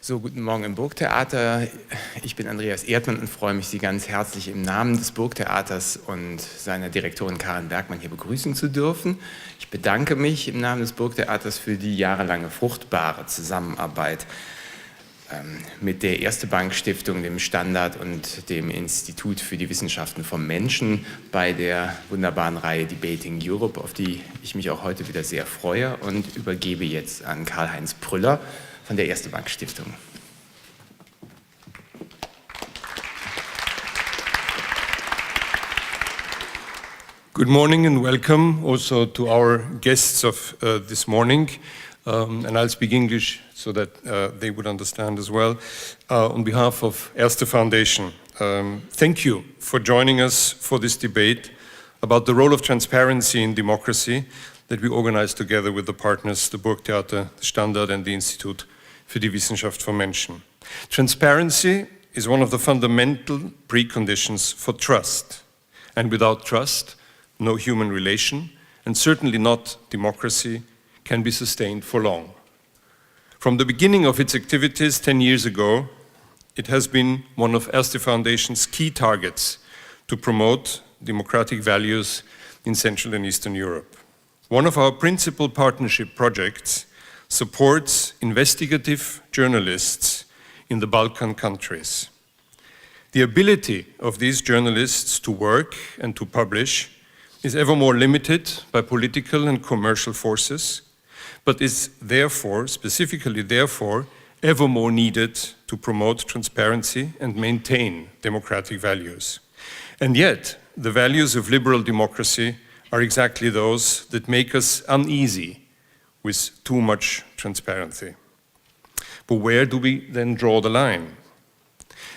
So, guten Morgen im Burgtheater. Ich bin Andreas Erdmann und freue mich, Sie ganz herzlich im Namen des Burgtheaters und seiner Direktorin Karin Bergmann hier begrüßen zu dürfen. Ich bedanke mich im Namen des Burgtheaters für die jahrelange fruchtbare Zusammenarbeit mit der Erste Bank Stiftung, dem Standard und dem Institut für die Wissenschaften vom Menschen bei der wunderbaren Reihe Debating Europe, auf die ich mich auch heute wieder sehr freue, und übergebe jetzt an Karl-Heinz Prüller von der Erste Bank Stiftung. Good morning and welcome also to our guests of this morning. And I'll speak English so that they would understand as well. On behalf of Erste Foundation, thank you for joining us for this debate about the role of transparency in democracy that we organized together with the partners, the Burgtheater, the Standard and the Institut für die Wissenschaft vom Menschen. Transparency is one of the fundamental preconditions for trust. And without trust, no human relation, and certainly not democracy, can be sustained for long. From the beginning of its activities 10 years ago, it has been one of Erste Foundation's key targets to promote democratic values in Central and Eastern Europe. One of our principal partnership projects supports investigative journalists in the Balkan countries. The ability of these journalists to work and to publish is ever more limited by political and commercial forces, but is therefore, specifically therefore, ever more needed to promote transparency and maintain democratic values. And yet, the values of liberal democracy are exactly those that make us uneasy with too much transparency. But where do we then draw the line?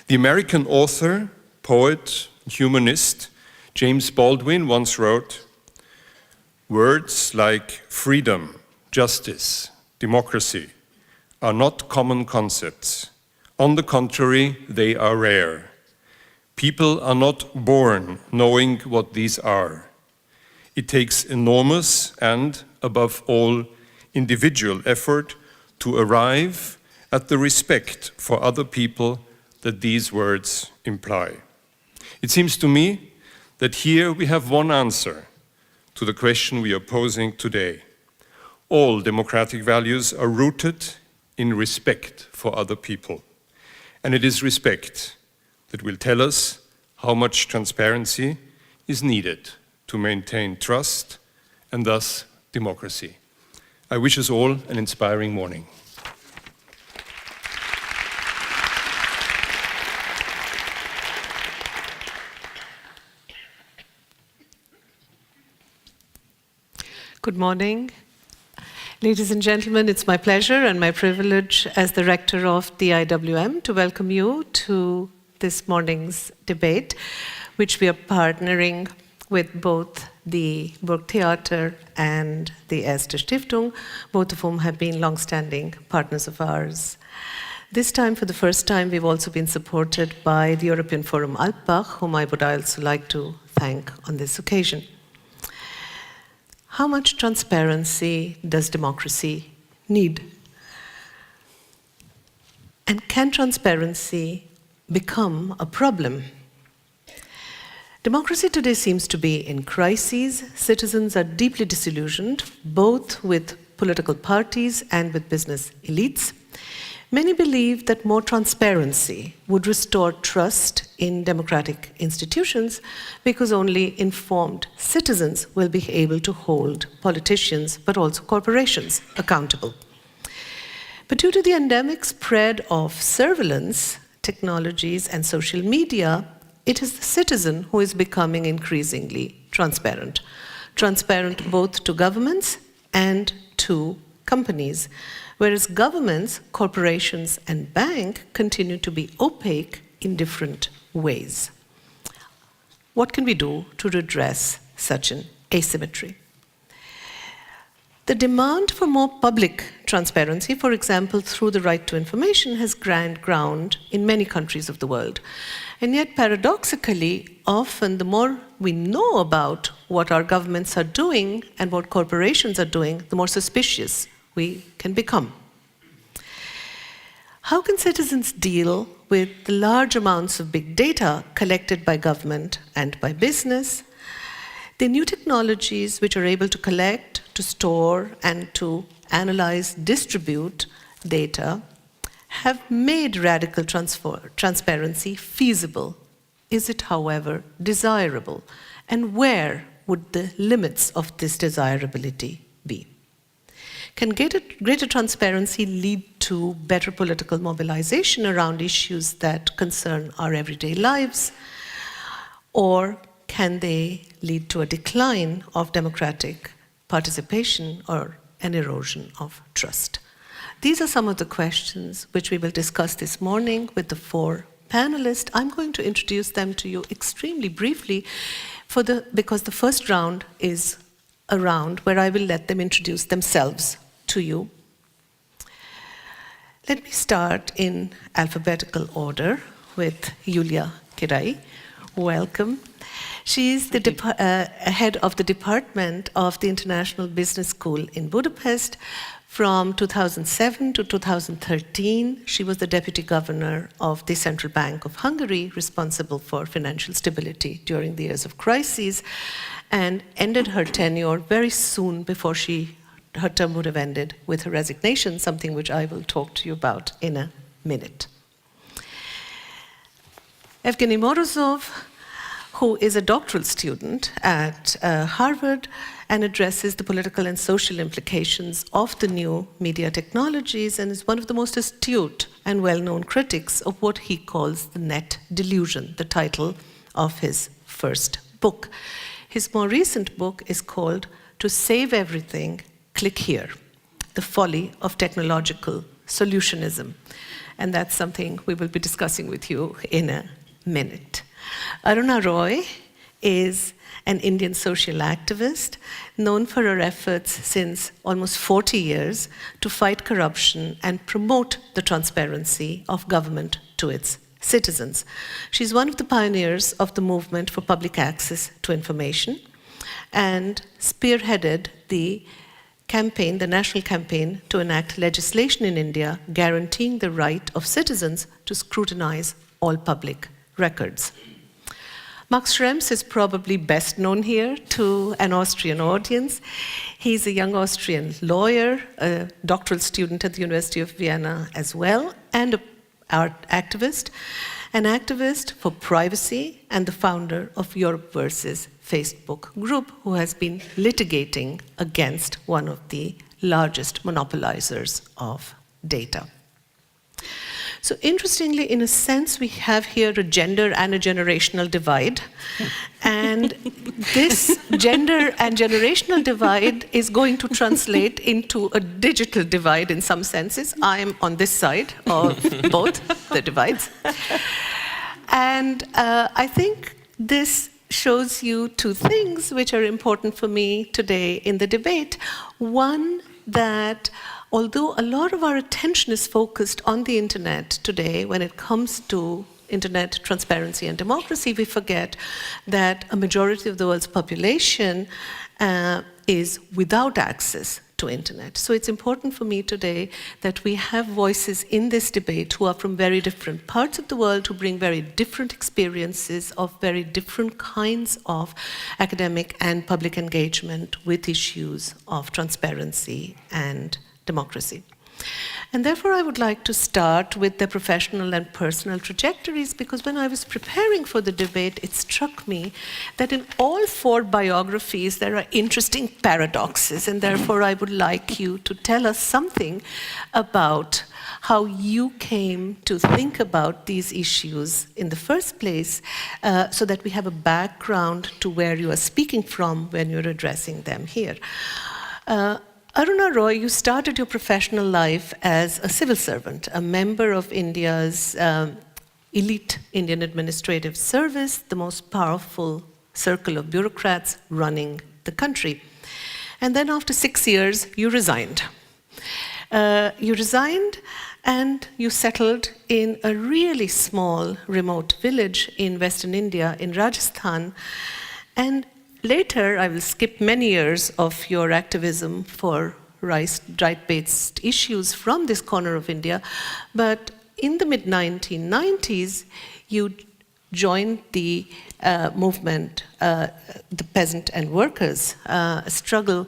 The American author, poet, humanist James Baldwin once wrote, "Words like freedom, justice, democracy are not common concepts. On the contrary, they are rare. People are not born knowing what these are. It takes enormous and, above all, individual effort to arrive at the respect for other people that these words imply." It seems to me that here we have one answer to the question we are posing today. All democratic values are rooted in respect for other people. And it is respect that will tell us how much transparency is needed to maintain trust and thus democracy. I wish us all an inspiring morning. Good morning. Ladies and gentlemen, it's my pleasure and my privilege as the rector of the IWM to welcome you to this morning's debate, which we are partnering with both the Burgtheater and the Erste Stiftung, both of whom have been long-standing partners of ours. This time, for the first time, we've also been supported by the European Forum Alpbach, whom I would also like to thank on this occasion. How much transparency does democracy need? And can transparency become a problem? Democracy today seems to be in crises. Citizens are deeply disillusioned, both with political parties and with business elites. Many believe that more transparency would restore trust in democratic institutions because only informed citizens will be able to hold politicians, but also corporations, accountable. But due to the endemic spread of surveillance technologies and social media, it is the citizen who is becoming increasingly transparent. Transparent both to governments and to companies, whereas governments, corporations, and banks continue to be opaque in different ways. What can we do to redress such an asymmetry? The demand for more public transparency, for example, through the right to information, has gained ground in many countries of the world. And yet, paradoxically, often the more we know about what our governments are doing and what corporations are doing, the more suspicious we can become. How can citizens deal with the large amounts of big data collected by government and by business? The new technologies which are able to collect, to store, and to analyze, distribute data have made radical transparency feasible. Is it, however, desirable? And where would the limits of this desirability be? Can greater transparency lead to better political mobilization around issues that concern our everyday lives? Or can they lead to a decline of democratic participation or an erosion of trust? These are some of the questions which we will discuss this morning with the 4 panelists. I'm going to introduce them to you extremely briefly because the first round is a round where I will let them introduce themselves to you. Let me start in alphabetical order with Júlia Király. Welcome. She is the head of the Department of the International Business School in Budapest. From 2007 to 2013, she was the deputy governor of the Central Bank of Hungary, responsible for financial stability during the years of crises, and ended her tenure very soon before her term would have ended with her resignation, something which I will talk to you about in a minute. Evgeny Morozov, who is a doctoral student at Harvard and addresses the political and social implications of the new media technologies, and is one of the most astute and well-known critics of what he calls the net delusion, the title of his first book. His more recent book is called To Save Everything, Click Here, The Folly of Technological Solutionism. And that's something we will be discussing with you in a minute. Aruna Roy is an Indian social activist known for her efforts since almost 40 years to fight corruption and promote the transparency of government to its citizens. She's one of the pioneers of the movement for public access to information and spearheaded the campaign, the national campaign to enact legislation in India guaranteeing the right of citizens to scrutinize all public records. Max Schrems is probably best known here to an Austrian audience. He's a young Austrian lawyer, a doctoral student at the University of Vienna as well, and an art activist, an activist for privacy, and the founder of Europe versus Facebook group, who has been litigating against one of the largest monopolizers of data. So interestingly, in a sense, we have here a gender and a generational divide. And this gender and generational divide is going to translate into a digital divide in some senses. I'm on this side of both the divides. And I think this shows you 2 things which are important for me today in the debate. One, that although a lot of our attention is focused on the internet today, when it comes to internet transparency and democracy, we forget that a majority of the world's population is without access to internet. So it's important for me today that we have voices in this debate who are from very different parts of the world, who bring very different experiences of very different kinds of academic and public engagement with issues of transparency and democracy. And therefore, I would like to start with their professional and personal trajectories, because when I was preparing for the debate, it struck me that in all 4 biographies, there are interesting paradoxes, and therefore I would like you to tell us something about how you came to think about these issues in the first place, so that we have a background to where you are speaking from when you're addressing them here. Aruna Roy, you started your professional life as a civil servant, a member of India's elite Indian administrative service, the most powerful circle of bureaucrats running the country. And then after 6 years, you resigned. You resigned and you settled in a really small remote village in Western India, in Rajasthan. And later, I will skip many years of your activism for right-based issues from this corner of India, but in the mid-1990s, you joined the movement, the peasant and workers struggle,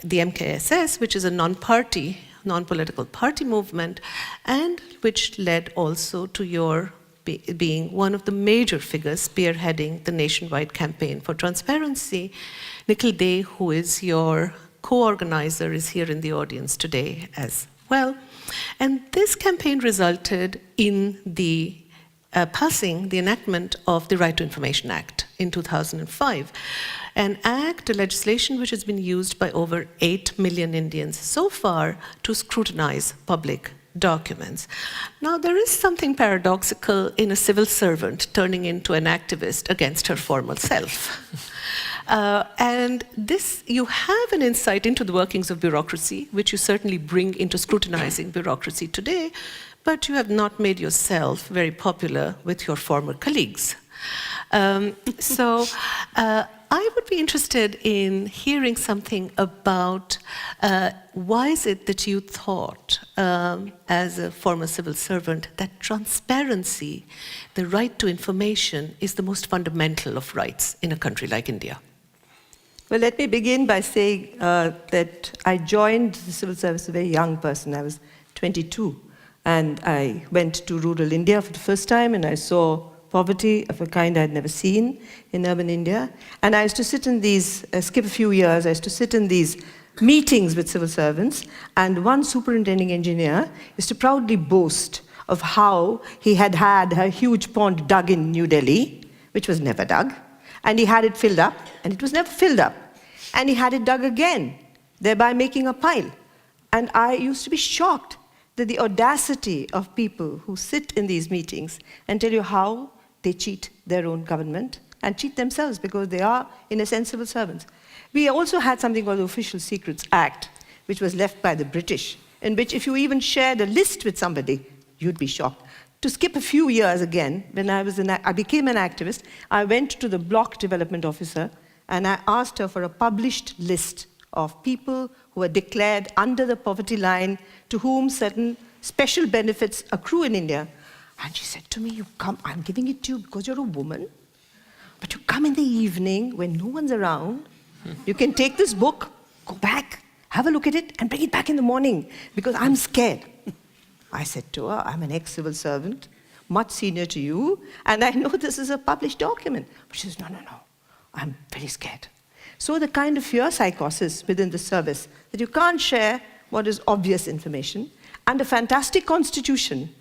the MKSS, which is a non-party, non-political party movement, and which led also to your being one of the major figures spearheading the nationwide campaign for transparency. Nikhil Dey, who is your co-organizer, is here in the audience today as well. And this campaign resulted in the passing, the enactment of the Right to Information Act in 2005. An act, a legislation which has been used by over 8 million Indians so far to scrutinize public documents. Now, there is something paradoxical in a civil servant turning into an activist against her former self. And this, you have an insight into the workings of bureaucracy, which you certainly bring into scrutinizing bureaucracy today, but you have not made yourself very popular with your former colleagues. I would be interested in hearing something about why is it that you thought, as a former civil servant, that transparency, the right to information, is the most fundamental of rights in a country like India? Well, let me begin by saying that I joined the civil service as a very young person. I was 22, and I went to rural India for the first time, and I saw poverty of a kind I'd never seen in urban India. And I used to sit in these, skip a few years, I used to sit in these meetings with civil servants, and one superintending engineer used to proudly boast of how he had had a huge pond dug in New Delhi, which was never dug, and he had it filled up, and it was never filled up, and he had it dug again, thereby making a pile. And I used to be shocked that the audacity of people who sit in these meetings and tell you how they cheat their own government and cheat themselves because they are, in a sense, civil servants. We also had something called the Official Secrets Act, which was left by the British, in which if you even shared a list with somebody, you'd be shocked. To skip a few years again, when I became an activist, I went to the block development officer and I asked her for a published list of people who were declared under the poverty line, to whom certain special benefits accrue in India. And she said to me, "You come, I'm giving it to you because you're a woman, but you come in the evening when no one's around, you can take this book, go back, have a look at it, and bring it back in the morning, because I'm scared." I said to her, "I'm an ex-civil servant, much senior to you, and I know this is a published document." But she says, no, I'm very scared. So the kind of fear psychosis within the service, that you can't share what is obvious information, and a fantastic constitution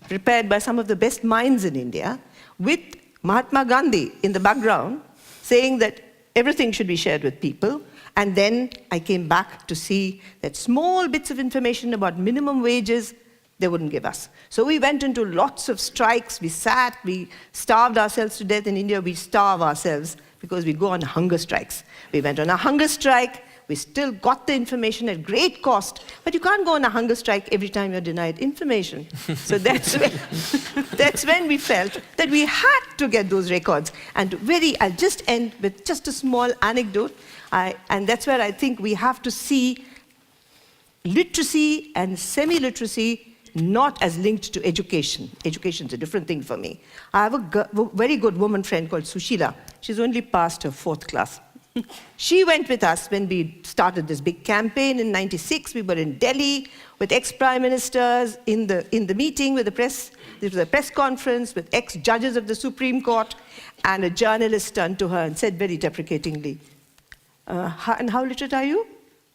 prepared by some of the best minds in India, with Mahatma Gandhi in the background, saying that everything should be shared with people. And then I came back to see that small bits of information about minimum wages, they wouldn't give us. So we went into lots of strikes, we sat, we starved ourselves to death. In India, we starve ourselves because we go on hunger strikes. We went on a hunger strike, we still got the information at great cost, but you can't go on a hunger strike every time you're denied information. So that's when we felt that we had to get those records. And I'll just end with just a small anecdote, and that's where I think we have to see literacy and semi-literacy not as linked to education. Education's a different thing for me. I have a very good woman friend called Sushila. She's only passed her 4th class. She went with us when we started this big campaign in '96. We were in Delhi with ex-prime ministers in the meeting with the press. There was a press conference with ex-judges of the Supreme Court, and a journalist turned to her and said very deprecatingly, "And how literate are you?"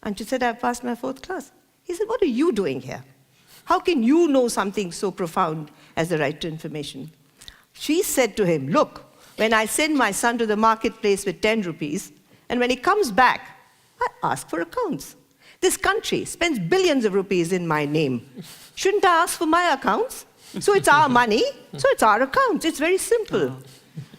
And she said, "I've passed my 4th class." He said, "What are you doing here? How can you know something so profound as the right to information?" She said to him, "Look, when I send my son to the marketplace with 10 rupees, and when he comes back, I ask for accounts. This country spends billions of rupees in my name. Shouldn't I ask for my accounts? So it's our money, so it's our accounts. It's very simple."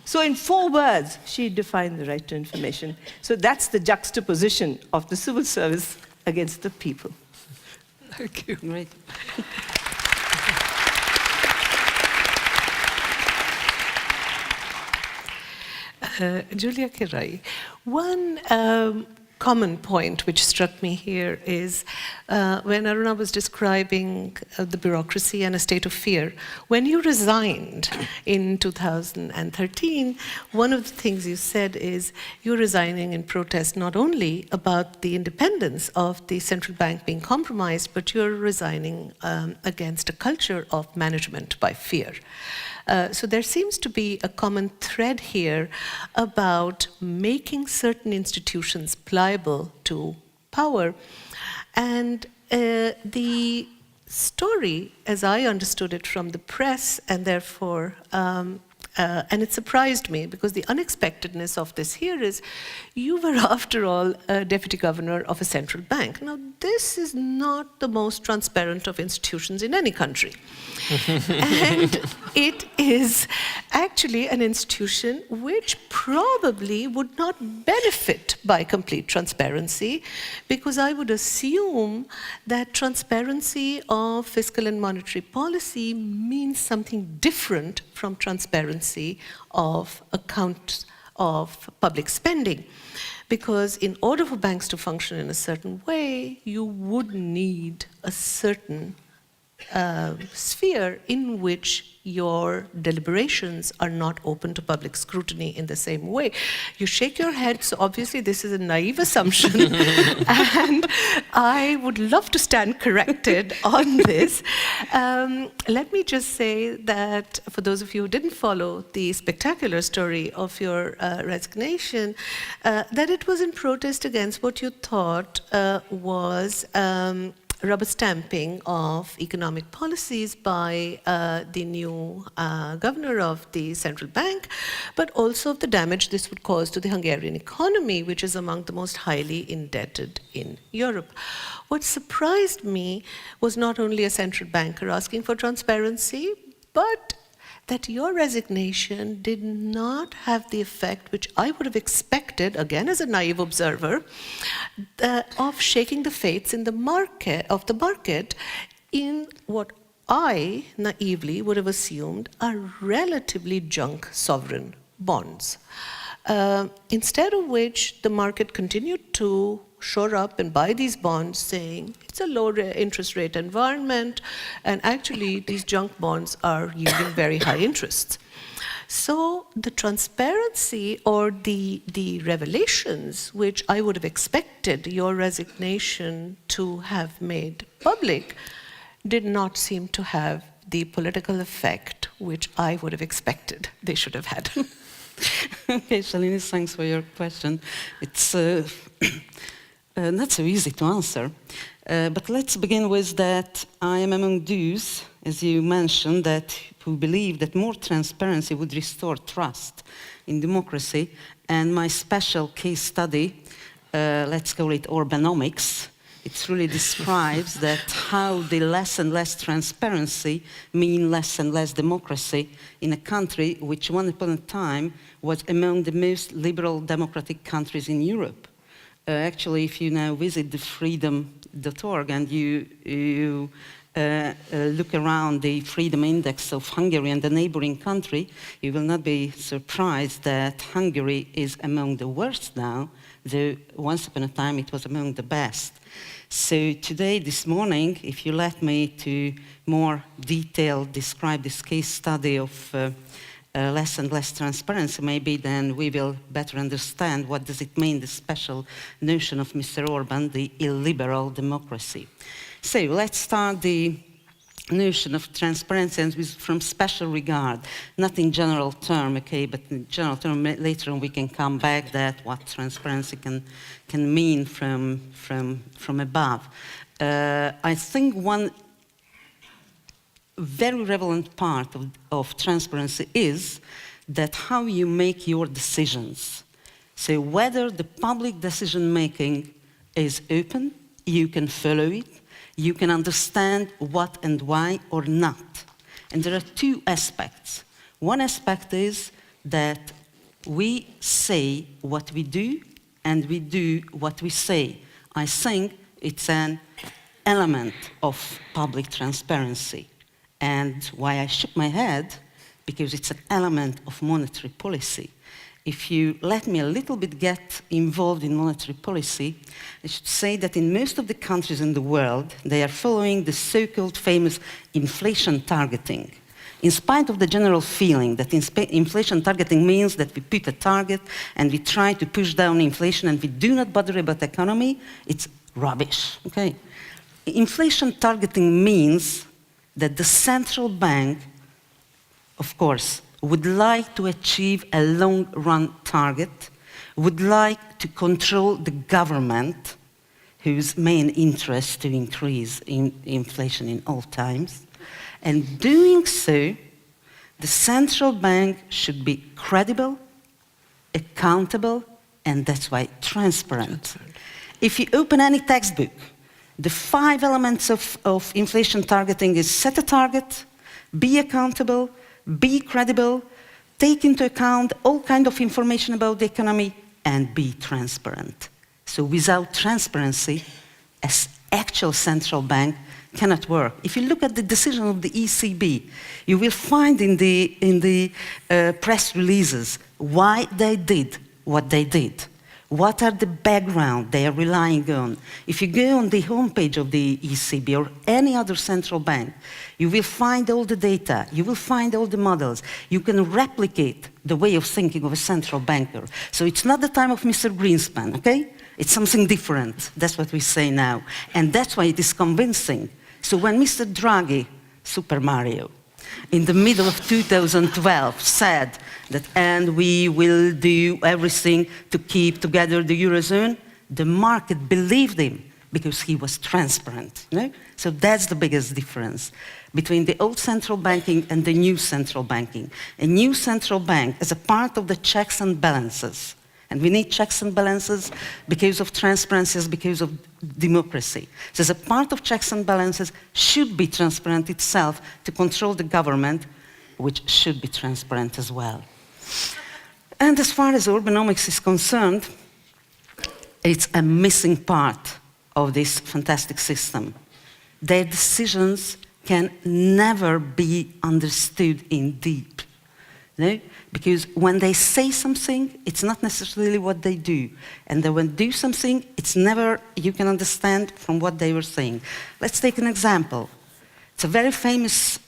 So in 4 words, she defined the right to information. So that's the juxtaposition of the civil service against the people. Thank you. Great. Júlia, Király, one common point which struck me here is when Aruna was describing the bureaucracy and a state of fear. When you resigned in 2013, one of the things you said is you're resigning in protest not only about the independence of the central bank being compromised, but you're resigning against a culture of management by fear. So there seems to be a common thread here about making certain institutions pliable to power. And the story, as I understood it from the press, and therefore, and it surprised me because the unexpectedness of this here is you were, after all, a deputy governor of a central bank. Now, this is not the most transparent of institutions in any country. And it is actually an institution which probably would not benefit by complete transparency, because I would assume that transparency of fiscal and monetary policy means something different from transparency of accounts of public spending. Because in order for banks to function in a certain way, you would need a certain sphere in which your deliberations are not open to public scrutiny in the same way. You shake your head, so obviously this is a naive assumption, and I would love to stand corrected on this. Let me just say that for those of you who didn't follow the spectacular story of your resignation, that it was in protest against what you thought was rubber stamping of economic policies by the new governor of the central bank, but also of the damage this would cause to the Hungarian economy, which is among the most highly indebted in Europe. What surprised me was not only a central banker asking for transparency, but that your resignation did not have the effect which I would have expected, again as a naive observer, of shaking the fates in the market in what I naively would have assumed are relatively junk sovereign bonds. Instead of which the market continued to shore up and buy these bonds, saying it's a low interest rate environment, and actually these junk bonds are yielding very high interests. So the transparency or the revelations which I would have expected your resignation to have made public did not seem to have the political effect which I would have expected they should have had. Okay, Shalini, thanks for your question. It's not so easy to answer, but let's begin with that I am among those, as you mentioned, that who believe that more transparency would restore trust in democracy, and my special case study, let's call it Orbanomics, it really describes that how the less and less transparency mean less and less democracy in a country which once upon a time was among the most liberal democratic countries in Europe. Actually, if you now visit the freedom.org and you look around the freedom index of Hungary and the neighboring country, you will not be surprised that Hungary is among the worst now, though once upon a time it was among the best. So today, this morning, if you let me to more detail describe this case study of less and less transparency, maybe then we will better understand what does it mean, the special notion of Mr. Orban, the illiberal democracy. So let's start the notion of transparency and from special regard, not in general term, okay, but in general term later on we can come back that what transparency can mean from above. I think one very relevant part of transparency is that how you make your decisions. So whether the public decision making is open, you can follow it, you can understand what and why or not. And there are two aspects. One aspect is that we say what we do and we do what we say. I think it's an element of public transparency. And why I shook my head, because it's an element of monetary policy. if you let me a little bit get involved in monetary policy, I should say that in most of the countries in the world, they are following the so-called famous inflation targeting. In spite of the general feeling that inflation targeting means that we put a target and we try to push down inflation and we do not bother about the economy, it's rubbish, okay? Inflation targeting means that the central bank, of course, would like to achieve a long-run target, would like to control the government, whose main interest to increase inflation in all times. And doing so, the central bank should be credible, accountable, and that's why transparent. If you open any textbook, the 5 elements of inflation targeting is set a target, be accountable, be credible, take into account all kinds of information about the economy, and be transparent. So without transparency, an actual central bank cannot work. If you look at the decision of the ECB, you will find in the press releases why they did what they did. What are the background they are relying on? If you go on the homepage of the ECB or any other central bank, you will find all the data, you will find all the models. You can replicate the way of thinking of a central banker. So it's not the time of Mr. Greenspan, okay? It's something different. That's what we say now. And that's why it is convincing. So when Mr. Draghi, Super Mario, in the middle of 2012 said that, and we will do everything to keep together the Eurozone, the market believed him because he was transparent. You know? So that's the biggest difference between the old central banking and the new central banking. A new central bank is a part of the checks and balances. And we need checks and balances because of transparency, because of democracy. So as a part of checks and balances should be transparent itself to control the government, which should be transparent as well. And as far as urbanomics is concerned, it's a missing part of this fantastic system. Their decisions can never be understood in deep. No? Because when they say something, it's not necessarily what they do. And then when they do something, it's never you can understand from what they were saying. Let's take an example. It's a very famous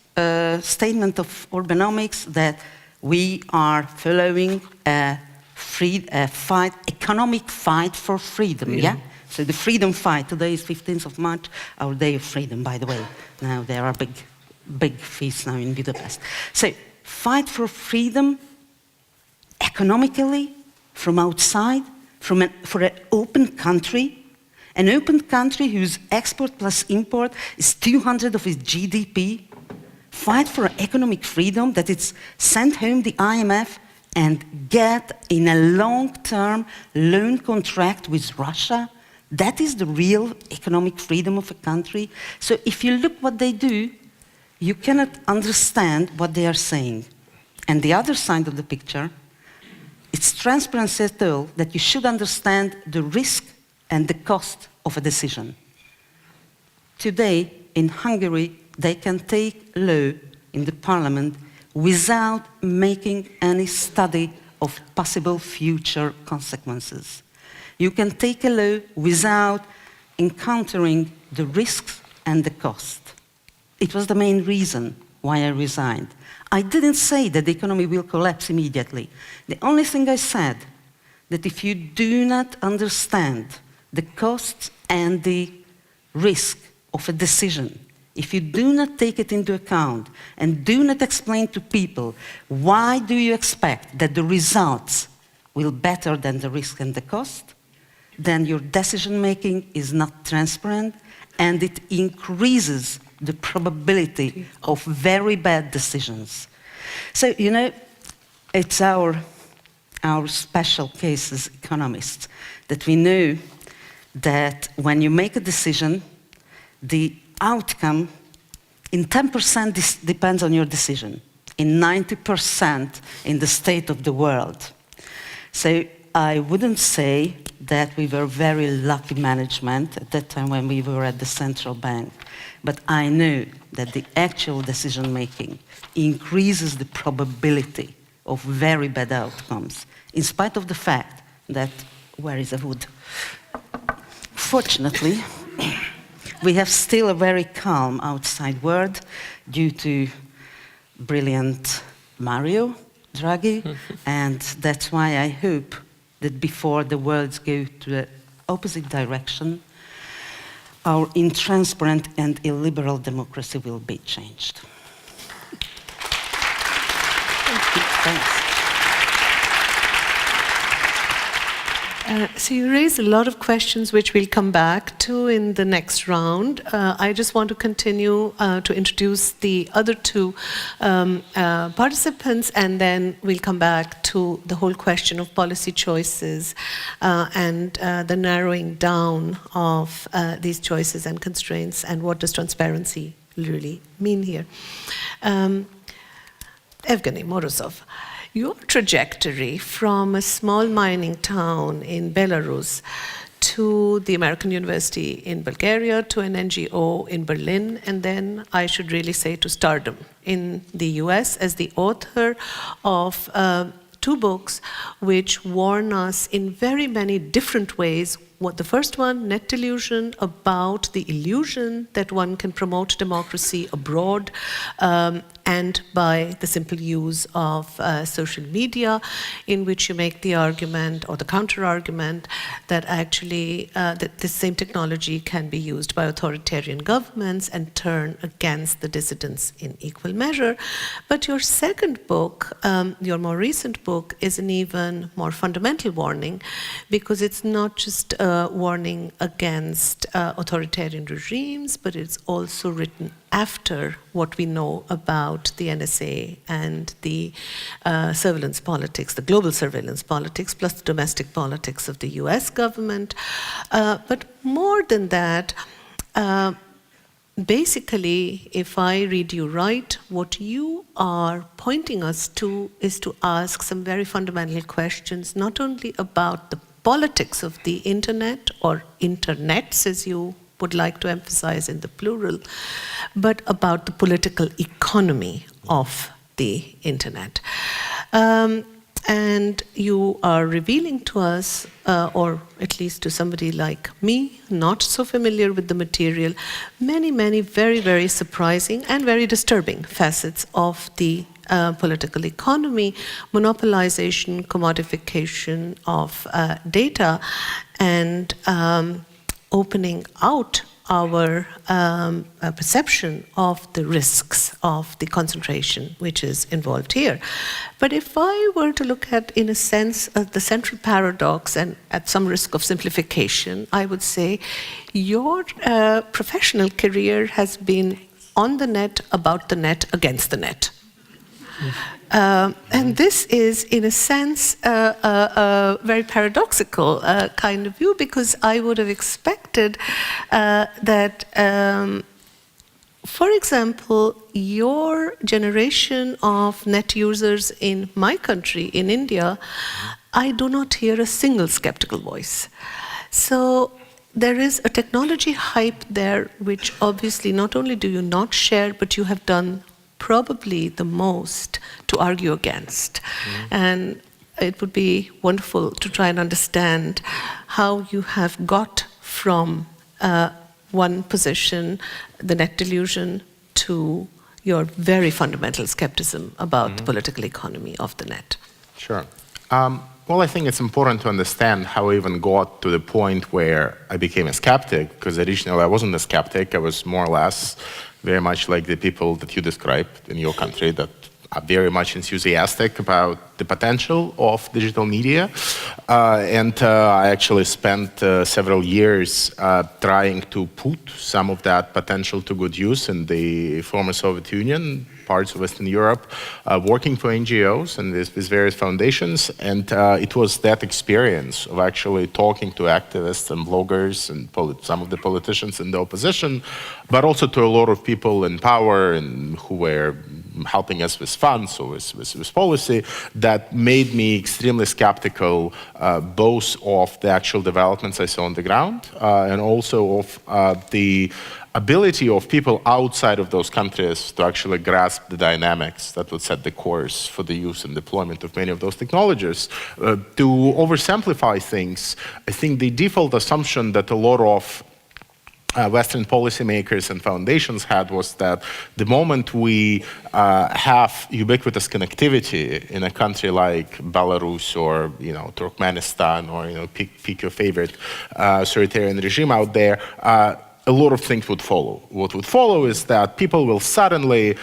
statement of urbanomics that we are following a economic fight for freedom, yeah? So the freedom fight, today is 15th of March, our day of freedom, by the way. Now there are big feasts now in Budapest. So, fight for freedom economically, from outside, for an open country whose export plus import is 200 of its GDP, fight for economic freedom, that it's send home the IMF and get in a long-term loan contract with Russia. That is the real economic freedom of a country. So if you look what they do, you cannot understand what they are saying. And the other side of the picture, it's transparency at all that you should understand the risk and the cost of a decision. Today, in Hungary, they can take law in the parliament without making any study of possible future consequences. You can take a law without encountering the risks and the cost. It was the main reason why I resigned. I didn't say that the economy will collapse immediately. The only thing I said, that if you do not understand the costs and the risk of a decision, if you do not take it into account and do not explain to people why do you expect that the results will be better than the risk and the cost, then your decision-making is not transparent and it increases the probability of very bad decisions. So, you know, it's our special case as economists that we know that when you make a decision, the outcome in 10% depends on your decision, in 90% in the state of the world. So I wouldn't say that we were very lucky management at that time when we were at the central bank. But I know that the actual decision-making increases the probability of very bad outcomes, in spite of the fact that where is the wood? Fortunately, we have still a very calm outside world due to brilliant Mario Draghi, and that's why I hope that before the worlds go to the opposite direction, our intransparent and illiberal democracy will be changed. Thanks. So you raised a lot of questions which we'll come back to in the next round. I just want to continue to introduce the other two participants, and then we'll come back to the whole question of policy choices and the narrowing down of these choices and constraints, and what does transparency really mean here. Evgeny, Morozov. Your trajectory from a small mining town in Belarus to the American University in Bulgaria, to an NGO in Berlin, and then I should really say to stardom in the US as the author of 2 books which warn us in very many different ways. What the first one, Net Delusion, about the illusion that one can promote democracy abroad and by the simple use of social media, in which you make the argument or the counter-argument that actually that this same technology can be used by authoritarian governments and turn against the dissidents in equal measure. But your second book, your more recent book, is an even more fundamental warning, because it's not just a warning against authoritarian regimes, but it's also written after what we know about the NSA and the surveillance politics, the global surveillance politics, plus the domestic politics of the US government. But more than that, basically, if I read you right, what you are pointing us to is to ask some very fundamental questions, not only about the politics of the internet, or internets as you would like to emphasize in the plural, but about the political economy of the internet. And you are revealing to us, or at least to somebody like me, not so familiar with the material, many, many very, very surprising and very disturbing facets of the political economy, monopolization, commodification of data, and opening out our perception of the risks of the concentration which is involved here. But if I were to look at, in a sense, the central paradox, and at some risk of simplification, I would say your professional career has been on the net, about the net, against the net. And this is, in a sense, a very paradoxical kind of view, because I would have expected that, for example, your generation of net users in my country, in India, I do not hear a single skeptical voice. So there is a technology hype there, which obviously not only do you not share, but you have done probably the most to argue against. And it would be wonderful to try and understand how you have got from one position, the net delusion, to your very fundamental skepticism about the political economy of the net. Sure. Well, I think it's important to understand how I even got to the point where I became a skeptic, because originally I wasn't a skeptic. I was more or less very much like the people that you described in your country, that are very much enthusiastic about the potential of digital media. And I actually spent several years trying to put some of that potential to good use in the former Soviet Union, parts of Western Europe, working for NGOs and these various foundations. And it was that experience of actually talking to activists and bloggers and some of the politicians in the opposition, but also to a lot of people in power and who were helping us with funds or with policy, that made me extremely skeptical both of the actual developments I saw on the ground and also of the ability of people outside of those countries to actually grasp the dynamics that would set the course for the use and deployment of many of those technologies. To oversimplify things, I think the default assumption that a lot of Western policymakers and foundations had was that the moment we have ubiquitous connectivity in a country like Belarus or Turkmenistan or pick your favorite authoritarian regime out there, a lot of things would follow. What would follow is that people will suddenly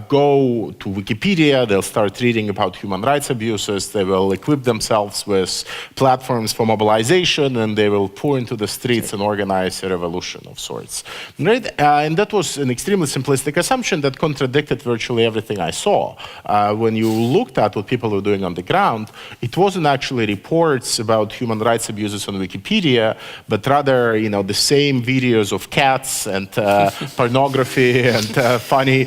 go to Wikipedia, they'll start reading about human rights abuses, they will equip themselves with platforms for mobilization, and they will pour into the streets and organize a revolution of sorts. Right? And that was an extremely simplistic assumption that contradicted virtually everything I saw. When you looked at what people were doing on the ground, it wasn't actually reports about human rights abuses on Wikipedia, but rather, the same videos of cats and pornography and funny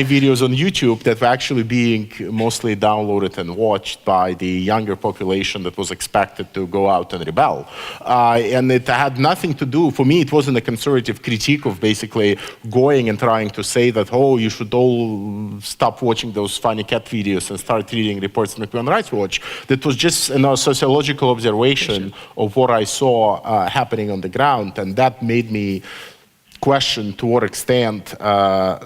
videos on YouTube that were actually being mostly downloaded and watched by the younger population that was expected to go out and rebel. And it had nothing to do, for me, it wasn't a conservative critique of basically going and trying to say that, oh, you should all stop watching those funny cat videos and start reading reports from the Human Rights Watch. That was just a sociological observation of what I saw happening on the ground, and that made me question to what extent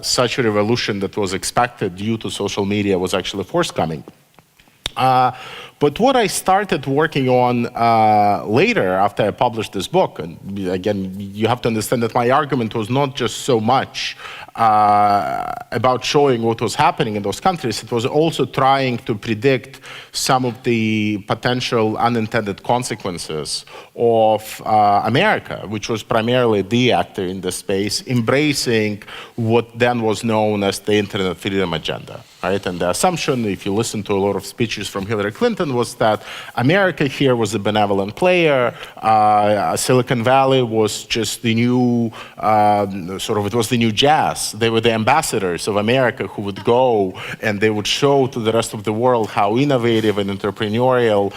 such a revolution that was expected due to social media was actually forthcoming. But what I started working on later after I published this book, and again, you have to understand that my argument was not just so much about showing what was happening in those countries, it was also trying to predict some of the potential unintended consequences of America, which was primarily the actor in this space, embracing what then was known as the Internet Freedom Agenda. Right? And the assumption, if you listen to a lot of speeches from Hillary Clinton, was that America here was a benevolent player. Silicon Valley was just the new, it was the new jazz. They were the ambassadors of America who would go and they would show to the rest of the world how innovative and entrepreneurial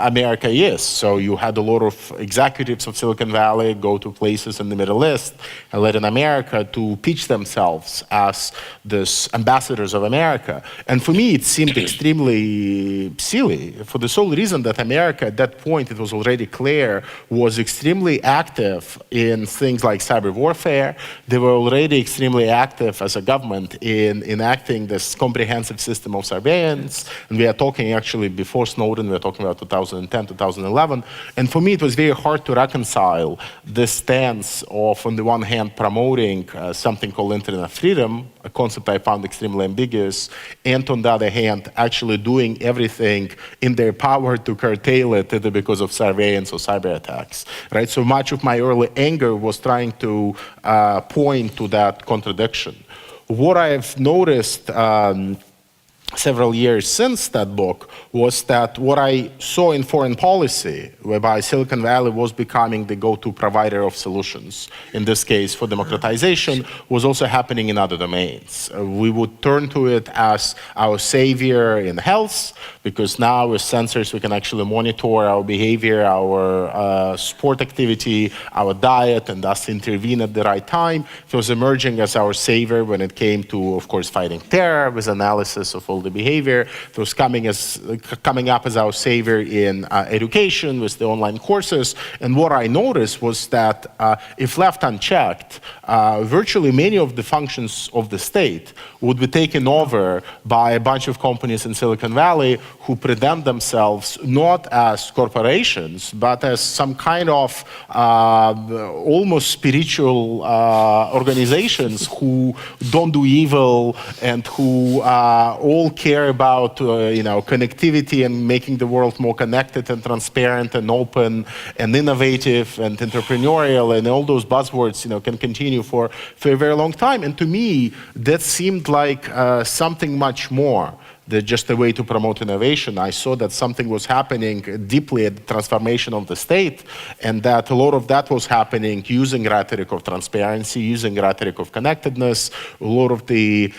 America is. So you had a lot of executives of Silicon Valley go to places in the Middle East and Latin America to pitch themselves as this ambassadors of America. And for me, it seemed extremely silly for the sole reason that America, at that point, it was already clear, was extremely active in things like cyber warfare. They were already extremely active as a government in enacting this comprehensive system of surveillance. And we are talking actually before Snowden, we are talking about 2010, 2011. And for me, it was very hard to reconcile this stance of, on the one hand, promoting something called internet freedom, a concept I found extremely ambiguous, and on the other hand, actually doing everything in their power to curtail it either because of surveillance or cyber attacks, right? So much of my early anger was trying to point to that contradiction. What I've noticed several years since that book was that what I saw in foreign policy, whereby Silicon Valley was becoming the go-to provider of solutions, in this case for democratization, was also happening in other domains. We would turn to it as our savior in health, because now with sensors we can actually monitor our behavior, our sport activity, our diet, and thus intervene at the right time. It was emerging as our savior when it came to, of course, fighting terror with analysis of all the behavior. It was coming up as our savior in education with the online courses. And what I noticed was that if left unchecked, virtually many of the functions of the state would be taken over by a bunch of companies in Silicon Valley who present themselves not as corporations, but as some kind of almost spiritual organizations who don't do evil and who all care about connectivity and making the world more connected and transparent and open and innovative and entrepreneurial, and all those buzzwords can continue for a very long time. And to me, that seemed like something much more just a way to promote innovation. I saw that something was happening deeply at the transformation of the state, and that a lot of that was happening using rhetoric of transparency, using rhetoric of connectedness. A lot of the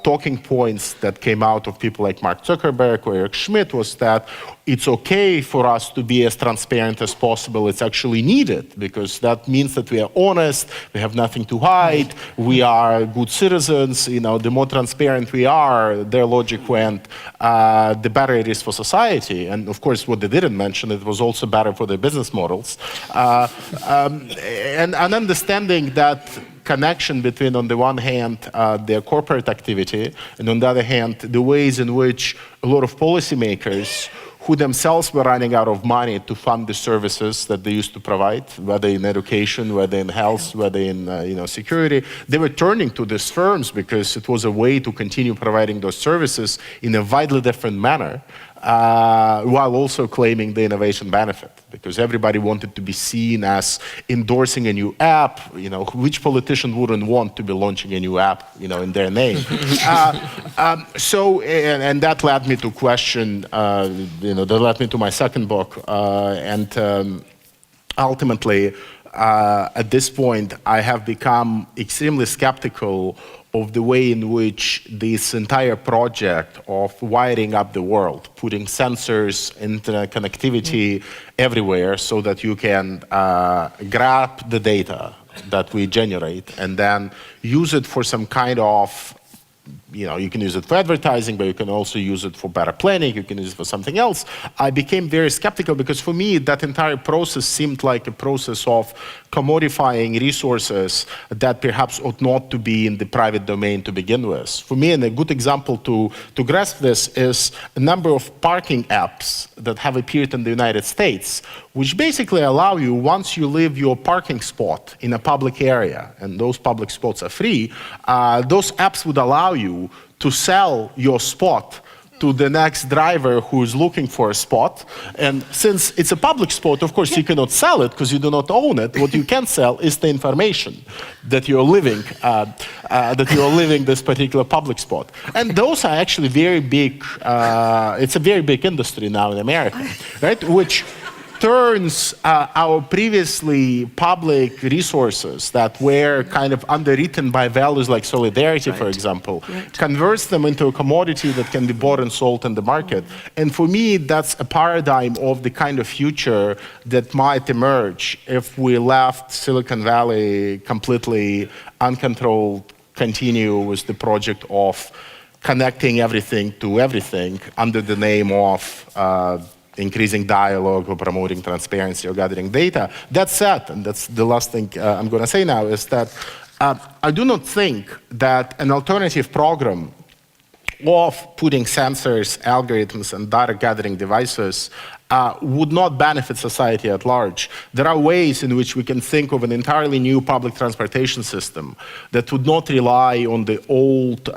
talking points that came out of people like Mark Zuckerberg or Eric Schmidt was that it's okay for us to be as transparent as possible. It's actually needed, because that means that we are honest, we have nothing to hide, we are good citizens. You know, the more transparent we are, their logic went, the better it is for society. And of course, what they didn't mention, it was also better for their business models. And an understanding that connection between, on the one hand, their corporate activity, and on the other hand, the ways in which a lot of policymakers who themselves were running out of money to fund the services that they used to provide, whether in education, whether in health, whether in security, they were turning to these firms because it was a way to continue providing those services in a widely different manner, while also claiming the innovation benefit, because everybody wanted to be seen as endorsing a new app. You know, which politician wouldn't want to be launching a new app, you know, in their name? So, and that led me to question, that led me to my second book, and ultimately, at this point, I have become extremely skeptical of the way in which this entire project of wiring up the world, putting sensors, internet connectivity everywhere so that you can grab the data that we generate and then use it for some kind of, you can use it for advertising, but you can also use it for better planning, you can use it for something else. I became very skeptical because for me, that entire process seemed like a process of commodifying resources that perhaps ought not to be in the private domain to begin with. For me, and a good example to grasp this is a number of parking apps that have appeared in the United States, which basically allow you, once you leave your parking spot in a public area, and those public spots are free, those apps would allow you to sell your spot to the next driver who is looking for a spot. And since it's a public spot, of course, you cannot sell it because you do not own it. What you can sell is the information that you're living, this particular public spot. And those are actually very big, it's a very big industry now in America, right? Which turns our previously public resources that were kind of underwritten by values like solidarity, for example, converts them into a commodity that can be bought and sold in the market. And for me, that's a paradigm of the kind of future that might emerge if we left Silicon Valley completely uncontrolled, continue with the project of connecting everything to everything under the name of increasing dialogue or promoting transparency or gathering data. That said, and that's the last thing I'm going to say now, is that I do not think that an alternative program of putting sensors, algorithms, and data gathering devices would not benefit society at large. There are ways in which we can think of an entirely new public transportation system that would not rely on the old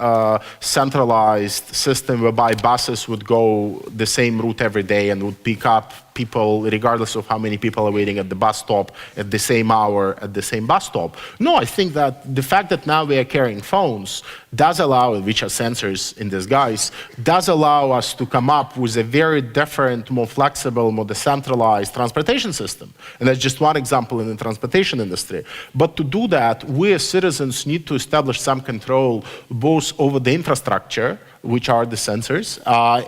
centralized system whereby buses would go the same route every day and would pick up people regardless of how many people are waiting at the bus stop at the same hour at the same bus stop. No, I think that the fact that now we are carrying phones does allow, which are sensors in disguise, does allow us to come up with a very different, more flexible, more decentralized transportation system. And that's just one example in the transportation industry. But to do that, we as citizens need to establish some control both over the infrastructure, which are the sensors,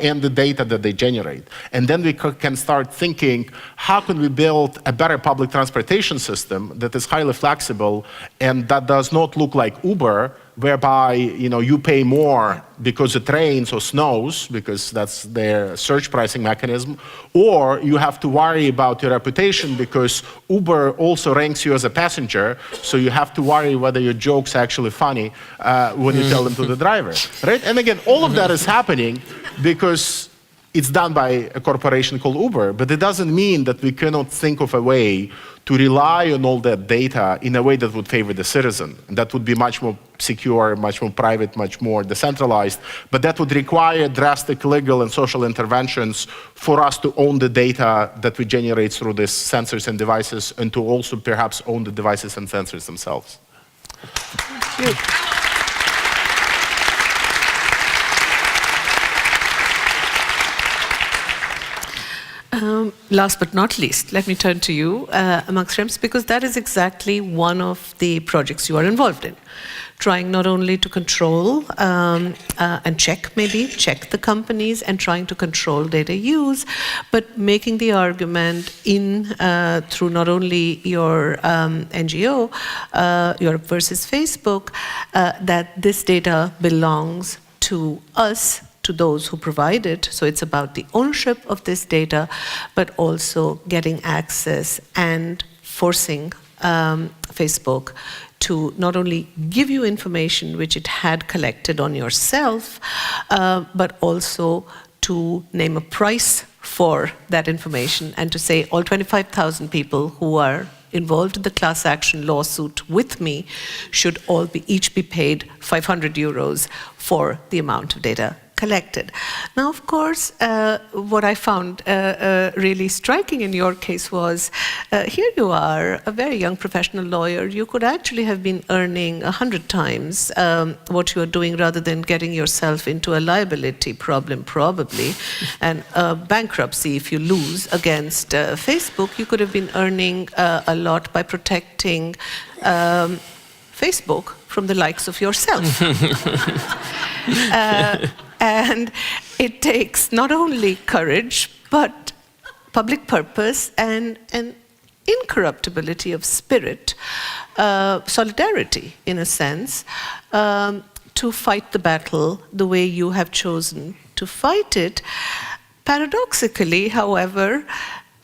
and the data that they generate. And then we can start thinking, how can we build a better public transportation system that is highly flexible and that does not look like Uber, whereby you pay more because it rains or snows, because that's their surge pricing mechanism, or you have to worry about your reputation because Uber also ranks you as a passenger, so you have to worry whether your joke's actually funny when you tell them to the driver, right? And again, all of that is happening because it's done by a corporation called Uber, but it doesn't mean that we cannot think of a way to rely on all that data in a way that would favor the citizen. And that would be much more secure, much more private, much more decentralized, but that would require drastic legal and social interventions for us to own the data that we generate through these sensors and devices, and to also perhaps own the devices and sensors themselves. Thank you. Last but not least, let me turn to you, amongst REMS, because that is exactly one of the projects you are involved in. Trying not only to control and check the companies and trying to control data use, but making the argument through not only your NGO, Europe versus Facebook, that this data belongs to us, to those who provide it. So it's about the ownership of this data, but also getting access and forcing Facebook to not only give you information which it had collected on yourself, but also to name a price for that information and to say all 25,000 people who are involved in the class action lawsuit with me should all each be paid 500 euros for the amount of data collected. Now, of course, what I found really striking in your case was, here you are, a very young professional lawyer. You could actually have been earning 100 times what you are doing rather than getting yourself into a liability problem, probably, and bankruptcy if you lose against Facebook. You could have been earning a lot by protecting Facebook from the likes of yourself. And it takes not only courage, but public purpose and incorruptibility of spirit, solidarity, in a sense, to fight the battle the way you have chosen to fight it. Paradoxically, however,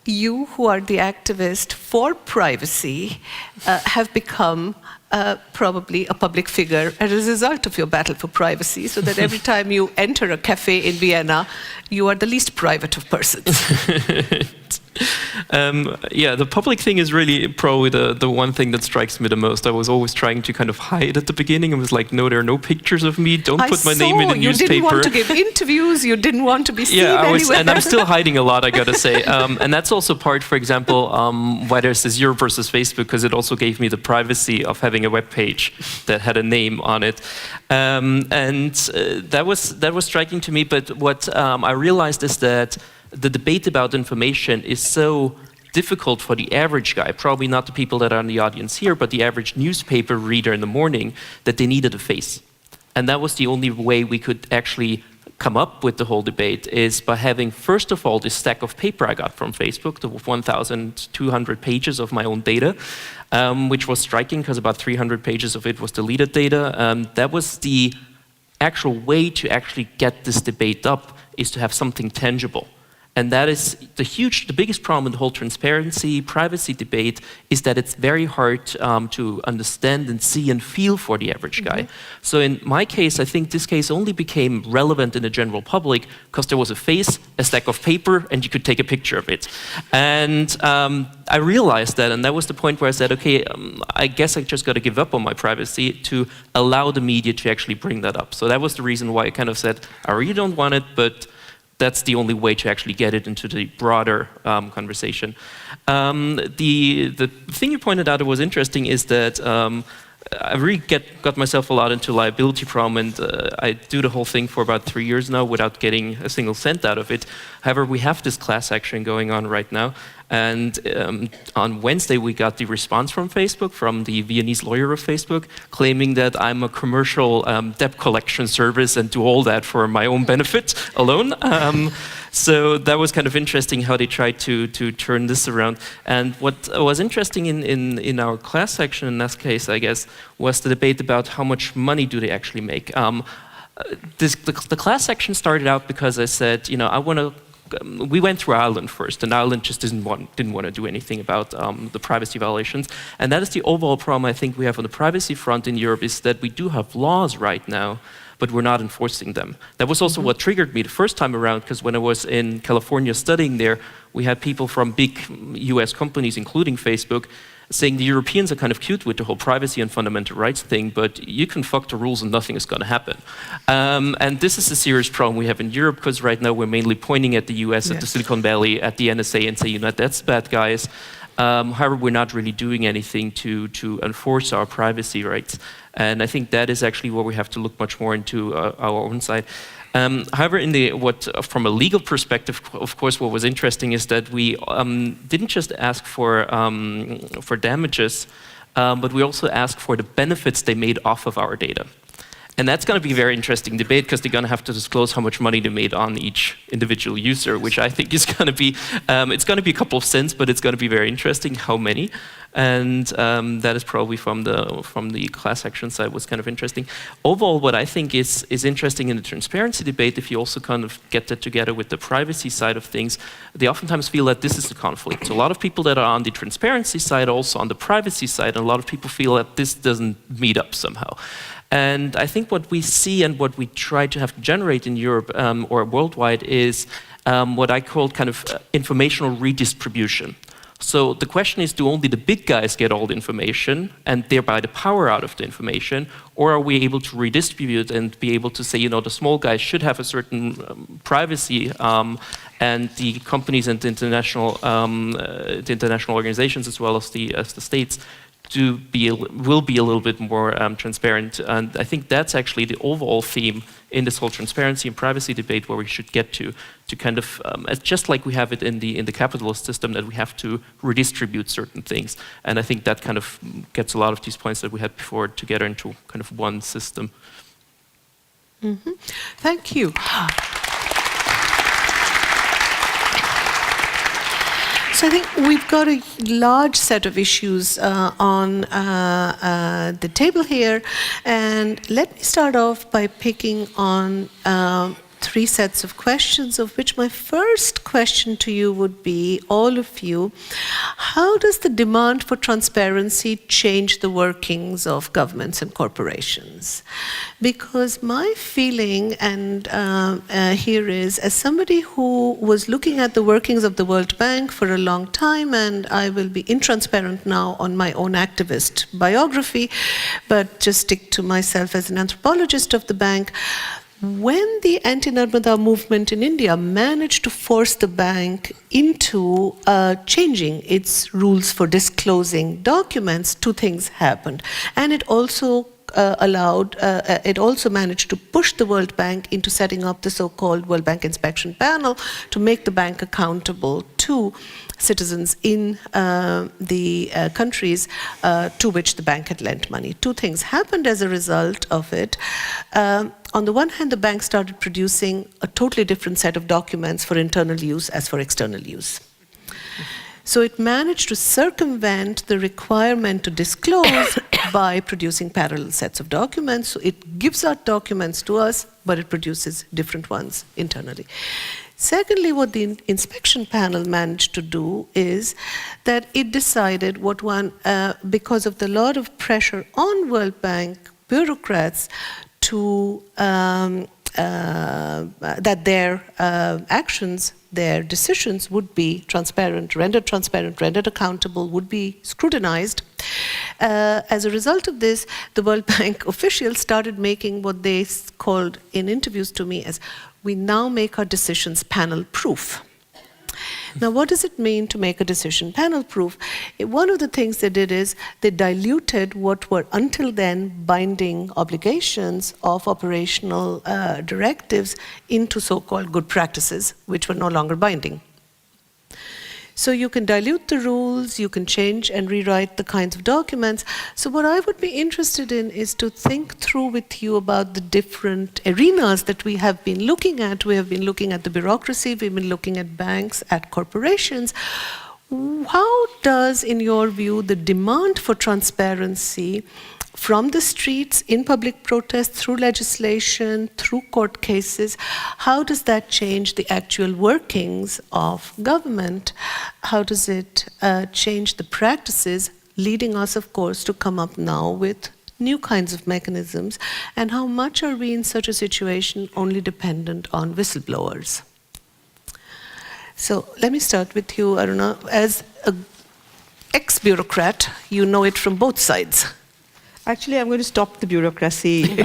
you who are the activist for privacy have become probably a public figure as a result of your battle for privacy, so that every time you enter a cafe in Vienna, you are the least private of persons. Yeah, the public thing is really probably the one thing that strikes me the most. I was always trying to kind of hide at the beginning. I was like, no, there are no pictures of me. Don't put my name in the newspaper. You didn't want to give interviews. You didn't want to be seen anywhere. And I'm still hiding a lot, I gotta say. And that's also part, for example, why there's this Europe versus Facebook, because it also gave me the privacy of having a web page that had a name on it. That was striking to me. But what I realized is that the debate about information is so difficult for the average guy, probably not the people that are in the audience here, but the average newspaper reader in the morning, that they needed a face. And that was the only way we could actually come up with the whole debate, is by having, first of all, this stack of paper I got from Facebook, the 1,200 pages of my own data, which was striking because about 300 pages of it was deleted data. That was the actual way to actually get this debate up, is to have something tangible. And that is the biggest problem in the whole transparency, privacy debate, is that it's very hard to understand and see and feel for the average guy. So in my case, I think this case only became relevant in the general public because there was a face, a stack of paper, and you could take a picture of it. And I realized that, and that was the point where I said, okay, I guess I just got to give up on my privacy to allow the media to actually bring that up. So that was the reason why I kind of said, I really don't want it, but that's the only way to actually get it into the broader conversation. The thing you pointed out that was interesting is that I really got myself a lot into liability problem, and I do the whole thing for about 3 years now without getting a single cent out of it. However, we have this class action going on right now, and on Wednesday we got the response from Facebook, from the Viennese lawyer of Facebook, claiming that I'm a commercial debt collection service and do all that for my own benefit alone. So that was kind of interesting how they tried to turn this around. And what was interesting in our class action in that case, I guess, was the debate about how much money do they actually make. The class action started out because I said, you know, we went through Ireland first, and Ireland just didn't want to do anything about the privacy violations. And that is the overall problem I think we have on the privacy front in Europe, is that we do have laws right now, but we're not enforcing them. That was also what triggered me the first time around, because when I was in California studying there, we had people from big US companies, including Facebook, saying the Europeans are kind of cute with the whole privacy and fundamental rights thing, but you can fuck the rules and nothing is going to happen. And this is a serious problem we have in Europe, because right now we're mainly pointing at the US, at the Silicon Valley, at the NSA, and say, you know, that's bad guys. However, we're not really doing anything to enforce our privacy rights. And I think that is actually where we have to look much more into our own side. However, from a legal perspective, of course, what was interesting is that we didn't just ask for damages, but we also asked for the benefits they made off of our data. And that's going to be a very interesting debate because they're going to have to disclose how much money they made on each individual user, which I think is going to be, it's going to be a couple of cents, but it's going to be very interesting how many. And that is probably from the class action side was kind of interesting. Overall, what I think is interesting in the transparency debate, if you also kind of get that together with the privacy side of things, they oftentimes feel that this is the conflict. So a lot of people that are on the transparency side are also on the privacy side, and a lot of people feel that this doesn't meet up somehow. And I think what we see and what we try to have to generate in Europe or worldwide is what I call kind of informational redistribution. So the question is, do only the big guys get all the information and thereby the power out of the information, or are we able to redistribute and be able to say, you know, the small guys should have a certain privacy, and the companies and the international organizations as well as the states will be a little bit more transparent, and I think that's actually the overall theme in this whole transparency and privacy debate where we should get to kind of just like we have it in the capitalist system, that we have to redistribute certain things, and I think that kind of gets a lot of these points that we had before together into kind of one system. Mm-hmm. Thank you. So I think we've got a large set of issues on the table here, and let me start off by picking on three sets of questions, of which my first question to you would be, all of you, how does the demand for transparency change the workings of governments and corporations? Because my feeling, and here is, as somebody who was looking at the workings of the World Bank for a long time, and I will be intransparent now on my own activist biography, but just stick to myself as an anthropologist of the bank. When the anti-Narmada movement in India managed to force the bank into changing its rules for disclosing documents, two things happened. And it also it also managed to push the World Bank into setting up the so-called World Bank Inspection Panel to make the bank accountable to citizens in the countries to which the bank had lent money. Two things happened as a result of it. On the one hand, the bank started producing a totally different set of documents for internal use as for external use. So it managed to circumvent the requirement to disclose by producing parallel sets of documents. So it gives out documents to us, but it produces different ones internally. Secondly, what the inspection panel managed to do is that it decided what one, because of the lot of pressure on World Bank bureaucrats to that their actions, their decisions would be transparent, rendered accountable, would be scrutinized. As a result of this, the World Bank officials started making what they called in interviews to me as, we now make our decisions panel-proof. Now, what does it mean to make a decision panel-proof? One of the things they did is they diluted what were until then binding obligations of operational directives into so-called good practices, which were no longer binding. So you can dilute the rules, you can change and rewrite the kinds of documents. So what I would be interested in is to think through with you about the different arenas that we have been looking at. We have been looking at the bureaucracy, we've been looking at banks, at corporations. How does, in your view, the demand for transparency from the streets, in public protest, through legislation, through court cases, how does that change the actual workings of government? How does it change the practices, leading us, of course, to come up now with new kinds of mechanisms? And how much are we in such a situation only dependent on whistleblowers? So let me start with you, Aruna. As an ex-bureaucrat, you know it from both sides. Actually, I'm going to stop the bureaucracy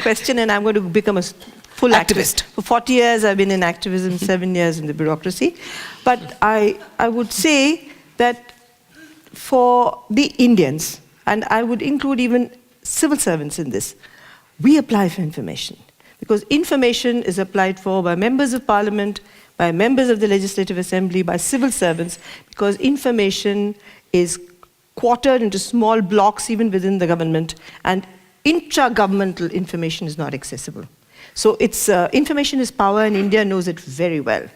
question, and I'm going to become a full activist. For 40 years, I've been in activism, 7 years in the bureaucracy. But I would say that for the Indians, and I would include even civil servants in this, we apply for information. because information is applied for by members of parliament, by members of the Legislative Assembly, by civil servants, because information is quartered into small blocks even within the government, and intra-governmental information is not accessible. So it's, information is power, and India knows it very well.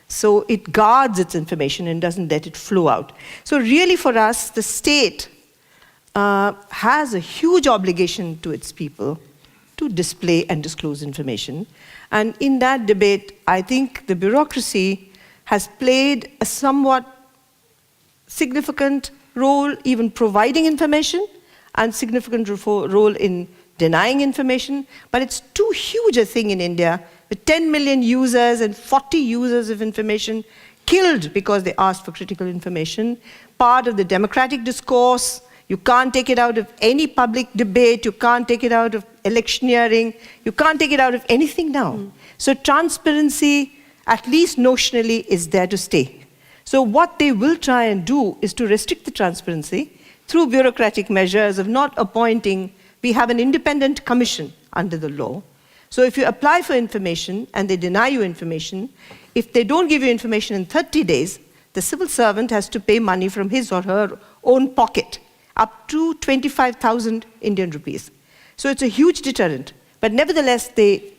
So it guards its information and doesn't let it flow out. So really for us, the state has a huge obligation to its people to display and disclose information. And in that debate, I think the bureaucracy has played a somewhat significant role even providing information and significant role in denying information, but it's too huge a thing in India with 10 million users and 40 users of information killed because they asked for critical information, part of the democratic discourse. You can't take it out of any public debate, you can't take it out of electioneering, you can't take it out of anything now. So transparency, at least notionally, is there to stay. So what they will try and do is to restrict the transparency through bureaucratic measures of not appointing. We have an independent commission under the law. So if you apply for information and they deny you information, if they don't give you information in 30 days, the civil servant has to pay money from his or her own pocket, up to 25,000 Indian rupees. So it's a huge deterrent. But nevertheless, they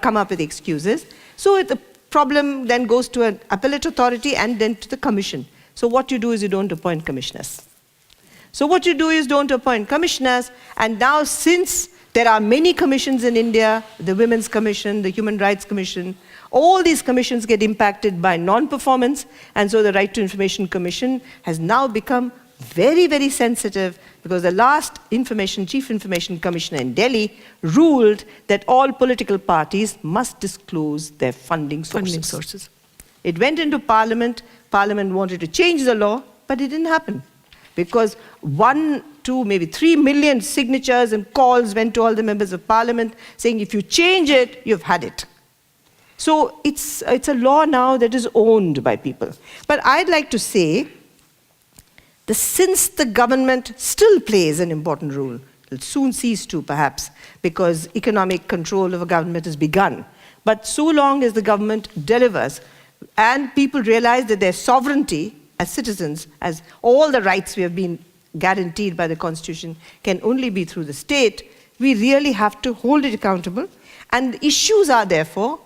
come up with excuses. So the problem then goes to an appellate authority and then to the commission. So what you do is you don't appoint commissioners. So what you do is don't appoint commissioners, and now since there are many commissions in India, the Women's Commission, the Human Rights Commission, all these commissions get impacted by non-performance, and so the Right to Information Commission has now become very, very sensitive because the last Chief Information Commissioner in Delhi ruled that all political parties must disclose their funding sources. It went into Parliament. Parliament wanted to change the law, but it didn't happen because 1, 2, maybe 3 million signatures and calls went to all the members of Parliament saying, if you change it, you've had it. So it's a law now that is owned by people. But I'd like to say that since the government still plays an important role, it'll soon cease to perhaps because economic control of a government has begun. But so long as the government delivers and people realize that their sovereignty as citizens, as all the rights we have been guaranteed by the Constitution can only be through the state, we really have to hold it accountable. And the issues are therefore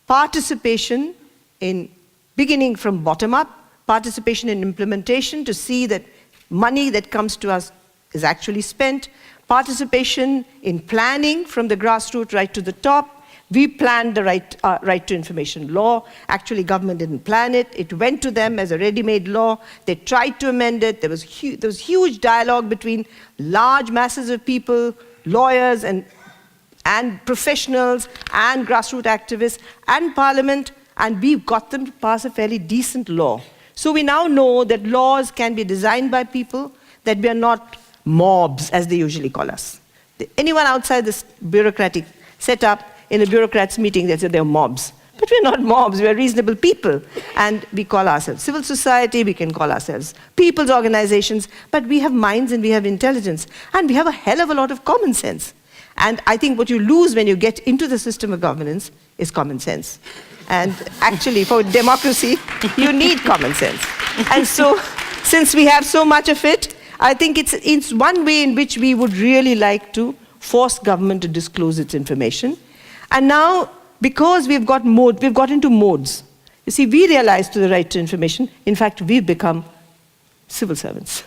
participation in beginning from bottom up, participation in implementation to see that money that comes to us is actually spent, participation in planning from the grassroots right to the top. We planned the right to information law. Actually, government didn't plan it. It went to them as a ready-made law. They tried to amend it. There was huge dialogue between large masses of people, lawyers and professionals and grassroots activists and parliament, and we got them to pass a fairly decent law. So we now know that laws can be designed by people, that we are not mobs, as they usually call us. Anyone outside this bureaucratic setup, in a bureaucrat's meeting, they say they're mobs. But we're not mobs, we're reasonable people. And we call ourselves civil society, we can call ourselves people's organizations, but we have minds and we have intelligence. And we have a hell of a lot of common sense. And I think what you lose when you get into the system of governance is common sense. And actually, for democracy, you need common sense. And so, since we have so much of it, I think it's one way in which we would really like to force government to disclose its information. And now, because we've got into modes. You see, we realized to the right to information, in fact, we've become civil servants,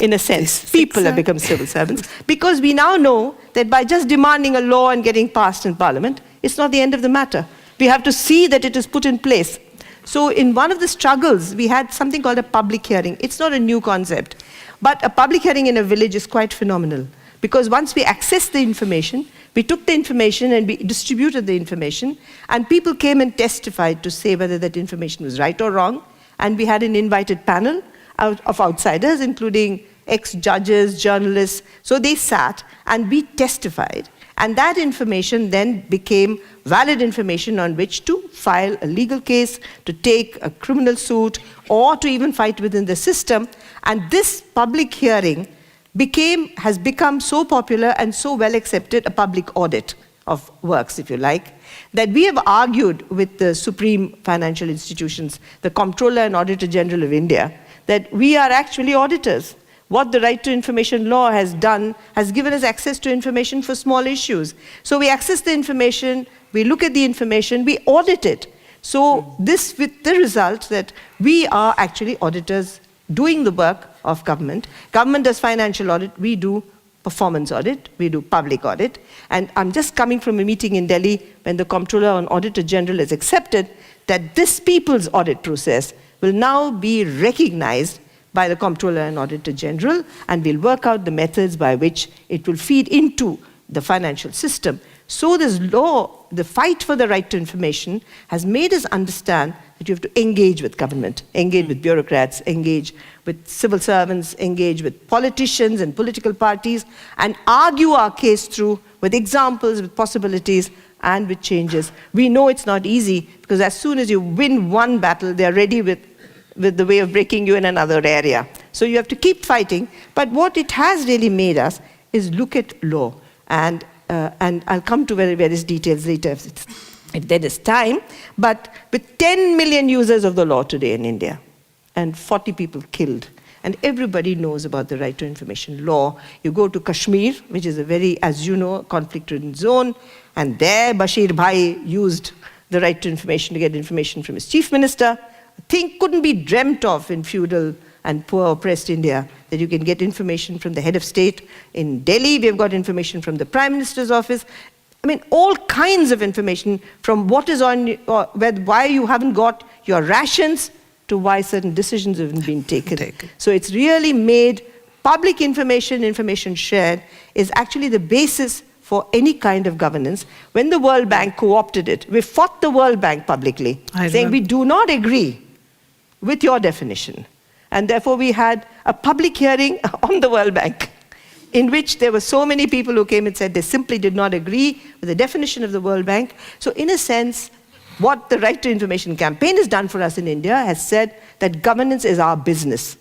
in a sense. People have become civil servants, because we now know that by just demanding a law and getting passed in Parliament, it's not the end of the matter. We have to see that it is put in place. So in one of the struggles, we had something called a public hearing. It's not a new concept, but a public hearing in a village is quite phenomenal, because once we access the information, we took the information and we distributed the information, and people came and testified to say whether that information was right or wrong, and we had an invited panel of outsiders, including ex-judges, journalists. So they sat and we testified, and that information then became valid information on which to file a legal case, to take a criminal suit, or to even fight within the system. And this public hearing has become so popular and so well accepted, a public audit. of works, if you like, that we have argued with the supreme financial institutions, the Comptroller and Auditor General of India, that we are actually auditors. What the Right to Information law has done has given us access to information for small issues. So we access the information, we look at the information, we audit it. So this with the result that we are actually auditors doing the work of government. Government does financial audit, we do performance audit, we do public audit. And I'm just coming from a meeting in Delhi when the Comptroller and Auditor General has accepted that this people's audit process will now be recognized by the Comptroller and Auditor General, and we'll work out the methods by which it will feed into the financial system. So this law, the fight for the right to information, has made us understand that you have to engage with government, engage with bureaucrats, engage with civil servants, engage with politicians and political parties, and argue our case through with examples, with possibilities, and with changes. We know it's not easy, because as soon as you win one battle, they're ready with the way of breaking you in another area. So you have to keep fighting. But what it has really made us is look at law. And I'll come to various details later if there is time. But with 10 million users of the law today in India, and 40 people killed, and everybody knows about the right to information law. You go to Kashmir, which is a very, as you know, conflict-ridden zone, and there Bashir Bhai used the right to information to get information from his chief minister. A thing couldn't be dreamt of in feudal and poor oppressed India, that you can get information from the head of state. In Delhi, we've got information from the Prime Minister's office. I mean, all kinds of information, from what is on, why you haven't got your rations, to why certain decisions haven't been taken. So it's really made public information, information shared, is actually the basis for any kind of governance. When the World Bank co-opted it, we fought the World Bank publicly, saying we do not agree with your definition. And therefore we had a public hearing on the World Bank, in which there were so many people who came and said they simply did not agree with the definition of the World Bank. So in a sense, what the Right to Information campaign has done for us in India has said that governance is our business,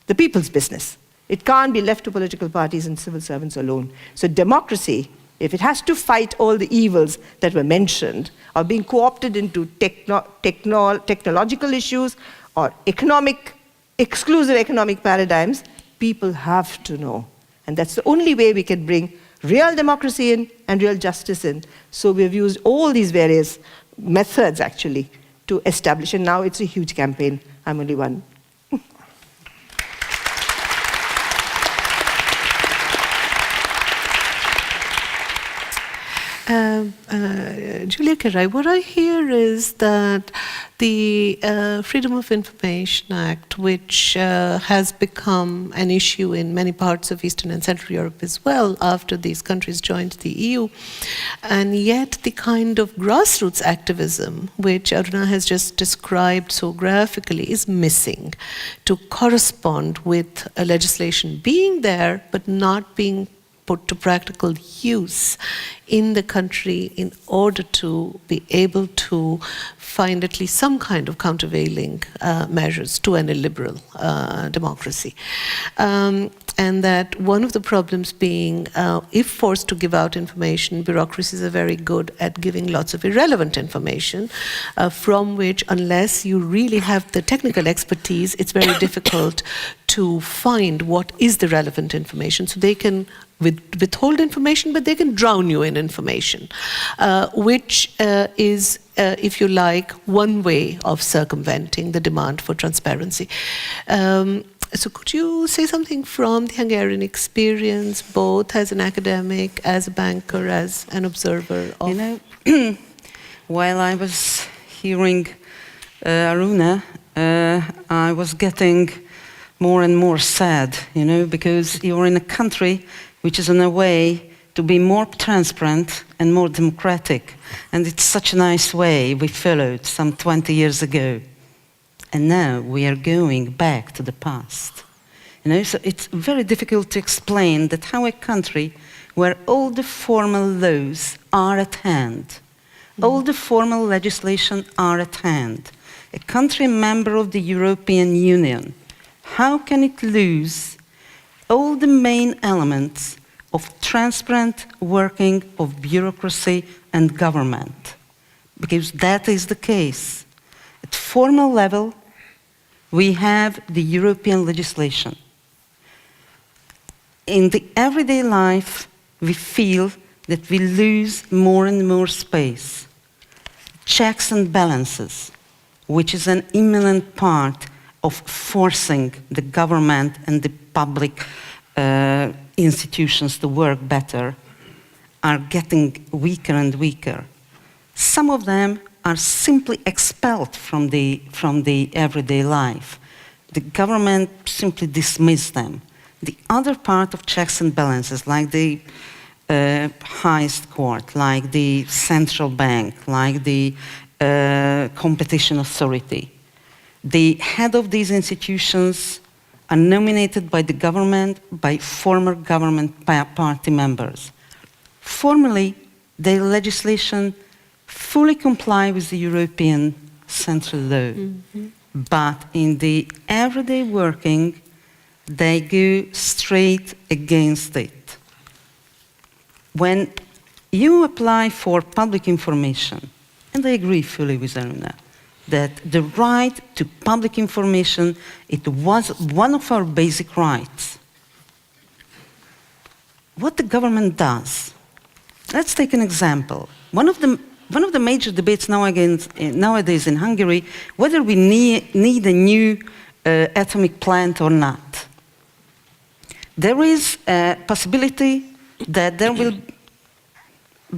the people's business. It can't be left to political parties and civil servants alone. So democracy, if it has to fight all the evils that were mentioned, or being co-opted into technological issues or exclusive economic paradigms, people have to know. And that's the only way we can bring real democracy in and real justice in. So we've used all these various methods, actually, to establish. And now it's a huge campaign. I'm only one. Júlia, Király, what I hear is that the Freedom of Information Act, which has become an issue in many parts of Eastern and Central Europe as well after these countries joined the EU, and yet the kind of grassroots activism which Aruna has just described so graphically is missing to correspond with a legislation being there but not being put to practical use in the country in order to be able to find at least some kind of countervailing measures to an illiberal democracy. And that one of the problems being, if forced to give out information, bureaucracies are very good at giving lots of irrelevant information, from which, unless you really have the technical expertise, it's very difficult to find what is the relevant information. So they can withhold information, but they can drown you in information, which is, if you like, one way of circumventing the demand for transparency. So could you say something from the Hungarian experience, both as an academic, as a banker, as an observer of... You know, while I was hearing Aruna, I was getting more and more sad, you know, because you're in a country which is on a way to be more transparent and more democratic. And it's such a nice way we followed some 20 years ago. And now we are going back to the past. You know, so it's very difficult to explain that how a country where all the formal laws are at hand, all the formal legislation are at hand, a country member of the European Union, how can it lose all the main elements of transparent working of bureaucracy and government, because that is the case. At formal level, we have the European legislation. In the everyday life, we feel that we lose more and more space. Checks and balances, which is an imminent part of forcing the government and the public institutions to work better, are getting weaker and weaker. Some of them are simply expelled from the everyday life. The government simply dismisses them. The other part of checks and balances, like the highest court, like the central bank, like the competition authority, the head of these institutions are nominated by the government, by former government party members. Formally, their legislation fully comply with the European central law. Mm-hmm. But in the everyday working, they go straight against it. When you apply for public information, and I agree fully with Aruna, that the right to public information, it was one of our basic rights. What the government does, let's take an example. One of the major debates nowadays in Hungary, whether we need a new atomic plant or not. There is a possibility that there will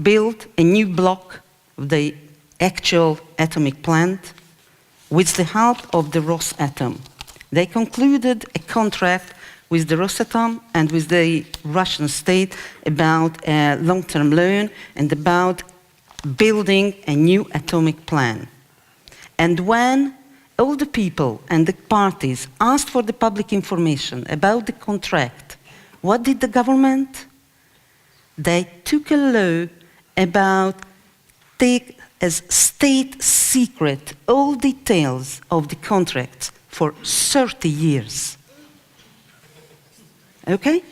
build a new block of the actual atomic plant with the help of the Rosatom. They concluded a contract with the Rosatom and with the Russian state about a long-term loan and about building a new atomic plant. And when all the people and the parties asked for the public information about the contract, what did the government? They took a law about take as state secret all details of the contract for 30 years. Okay?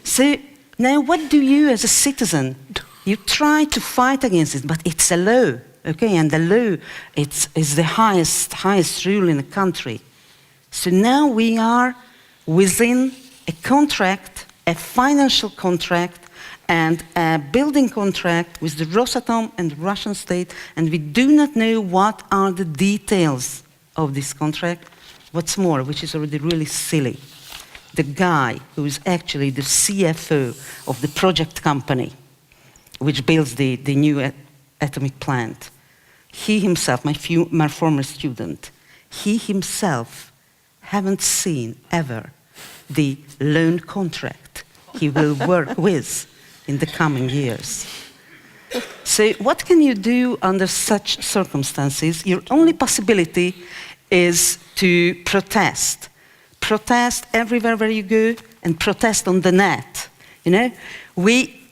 So now what do you as a citizen? You try to fight against it, but it's a law, okay? And the law is the highest rule in the country. So now we are within a contract, a financial contract, and a building contract with the Rosatom and the Russian state, and we do not know what are the details of this contract. What's more, which is already really silly, the guy who is actually the CFO of the project company which builds the new atomic plant, he himself, my former student, he himself haven't seen ever the loan contract he will work with in the coming years. So what can you do under such circumstances? Your only possibility is to protest. Protest everywhere where you go and protest on the net. You know,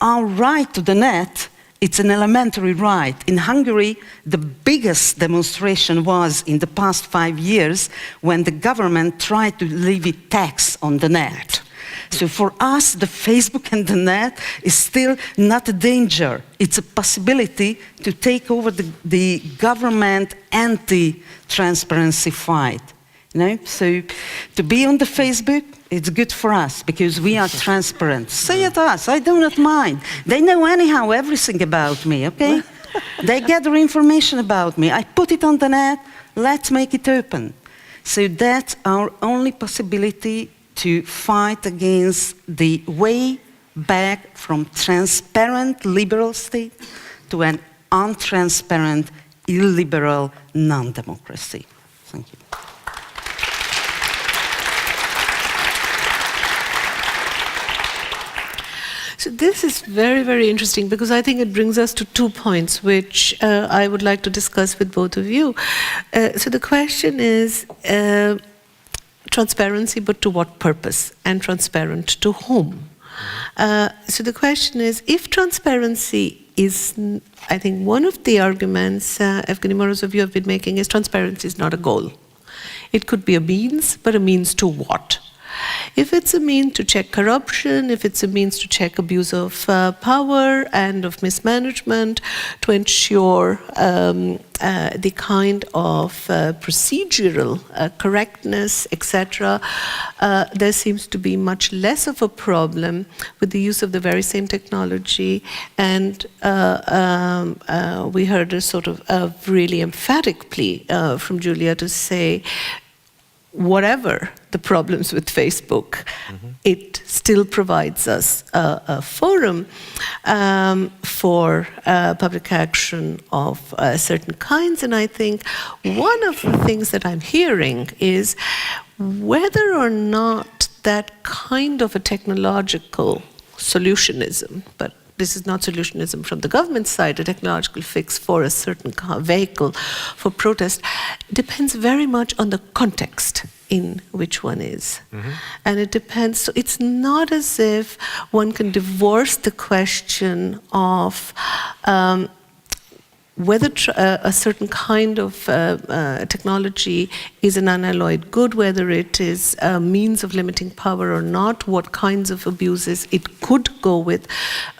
our right to the net, it's an elementary right. In Hungary, the biggest demonstration was in the past 5 years when the government tried to levy tax on the net. So for us, the Facebook and the net is still not a danger. It's a possibility to take over the government anti-transparency fight. You know? So to be on the Facebook, it's good for us because we are transparent. Say it to us, I do not mind. They know anyhow everything about me, okay? They gather information about me. I put it on the net, let's make it open. So that's our only possibility to fight against the way back from transparent liberal state to an untransparent, illiberal non-democracy. Thank you. So this is very, very interesting because I think it brings us to 2 points which I would like to discuss with both of you. So the question is transparency, but to what purpose? And transparent to whom? So the question is, if transparency is, I think one of the arguments Evgeny, Morozov, you have been making is transparency is not a goal. It could be a means, but a means to what? If it's a means to check corruption, if it's a means to check abuse of power and of mismanagement, to ensure the kind of procedural correctness, etc., there seems to be much less of a problem with the use of the very same technology. And we heard a sort of a really emphatic plea from Júlia to say, whatever the problems with Facebook, it still provides us a forum for public action of certain kinds. And I think one of the things that I'm hearing is whether or not that kind of a technological solutionism, but this is not solutionism from the government side, a technological fix for a certain vehicle for protest, depends very much on the context in which one is. And it depends, so it's not as if one can divorce the question of whether a certain kind of technology is an unalloyed good, whether it is a means of limiting power or not, what kinds of abuses it could go with,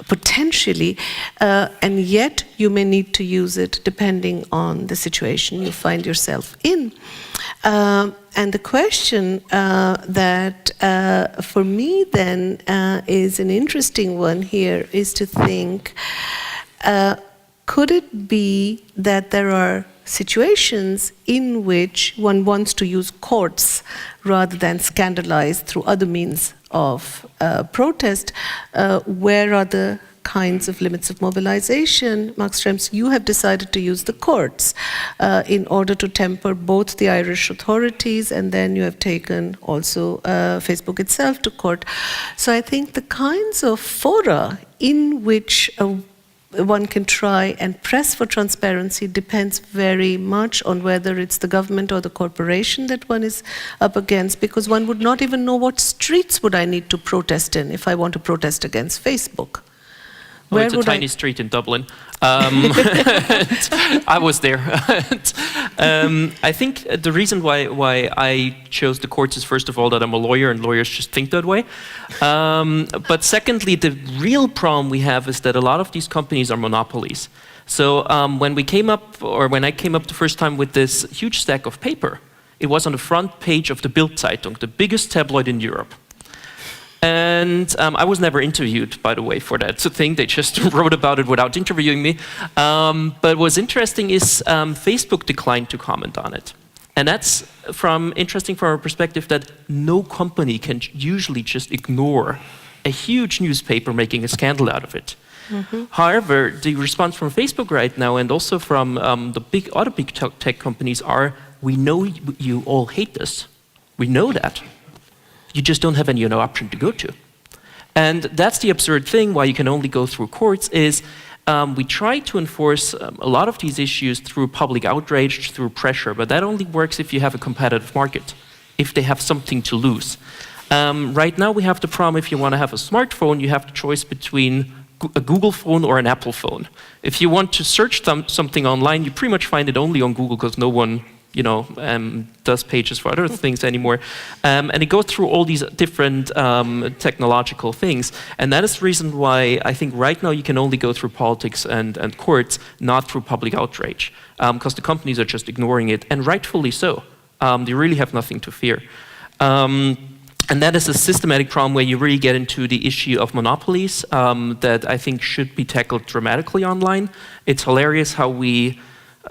potentially, and yet you may need to use it depending on the situation you find yourself in. And the question that for me then is an interesting one here is to think, could it be that there are situations in which one wants to use courts rather than scandalize through other means of protest? Where are the kinds of limits of mobilization? Max Schrems, you have decided to use the courts in order to temper both the Irish authorities, and then you have taken also Facebook itself to court. So I think the kinds of fora in which one can try and press for transparency depends very much on whether it's the government or the corporation that one is up against, because one would not even know what streets would I need to protest in if I want to protest against Facebook. Well, it's a tiny street in Dublin. I was there. I think the reason why I chose the courts is, first of all, that I'm a lawyer and lawyers just think that way. But secondly, the real problem we have is that a lot of these companies are monopolies. So when I came up the first time with this huge stack of paper, it was on the front page of the Bild-Zeitung, the biggest tabloid in Europe. And I was never interviewed, by the way, for that thing. They just wrote about it without interviewing me. But what's interesting is Facebook declined to comment on it. And that's interesting from our perspective that no company can usually just ignore a huge newspaper making a scandal out of it. However, the response from Facebook right now, and also from the other big tech companies, are, we know you all hate this. We know that. You just don't have any other option to go to. And that's the absurd thing why you can only go through courts is we try to enforce a lot of these issues through public outrage, through pressure, but that only works if you have a competitive market, if they have something to lose. Right now we have the problem, if you want to have a smartphone, you have the choice between a Google phone or an Apple phone. If you want to search something online, you pretty much find it only on Google because no one does pages for other things anymore. And it goes through all these different technological things. And that is the reason why I think right now you can only go through politics and courts, not through public outrage. Because the companies are just ignoring it, and rightfully so. They really have nothing to fear. And that is a systematic problem where you really get into the issue of monopolies that I think should be tackled dramatically online. It's hilarious how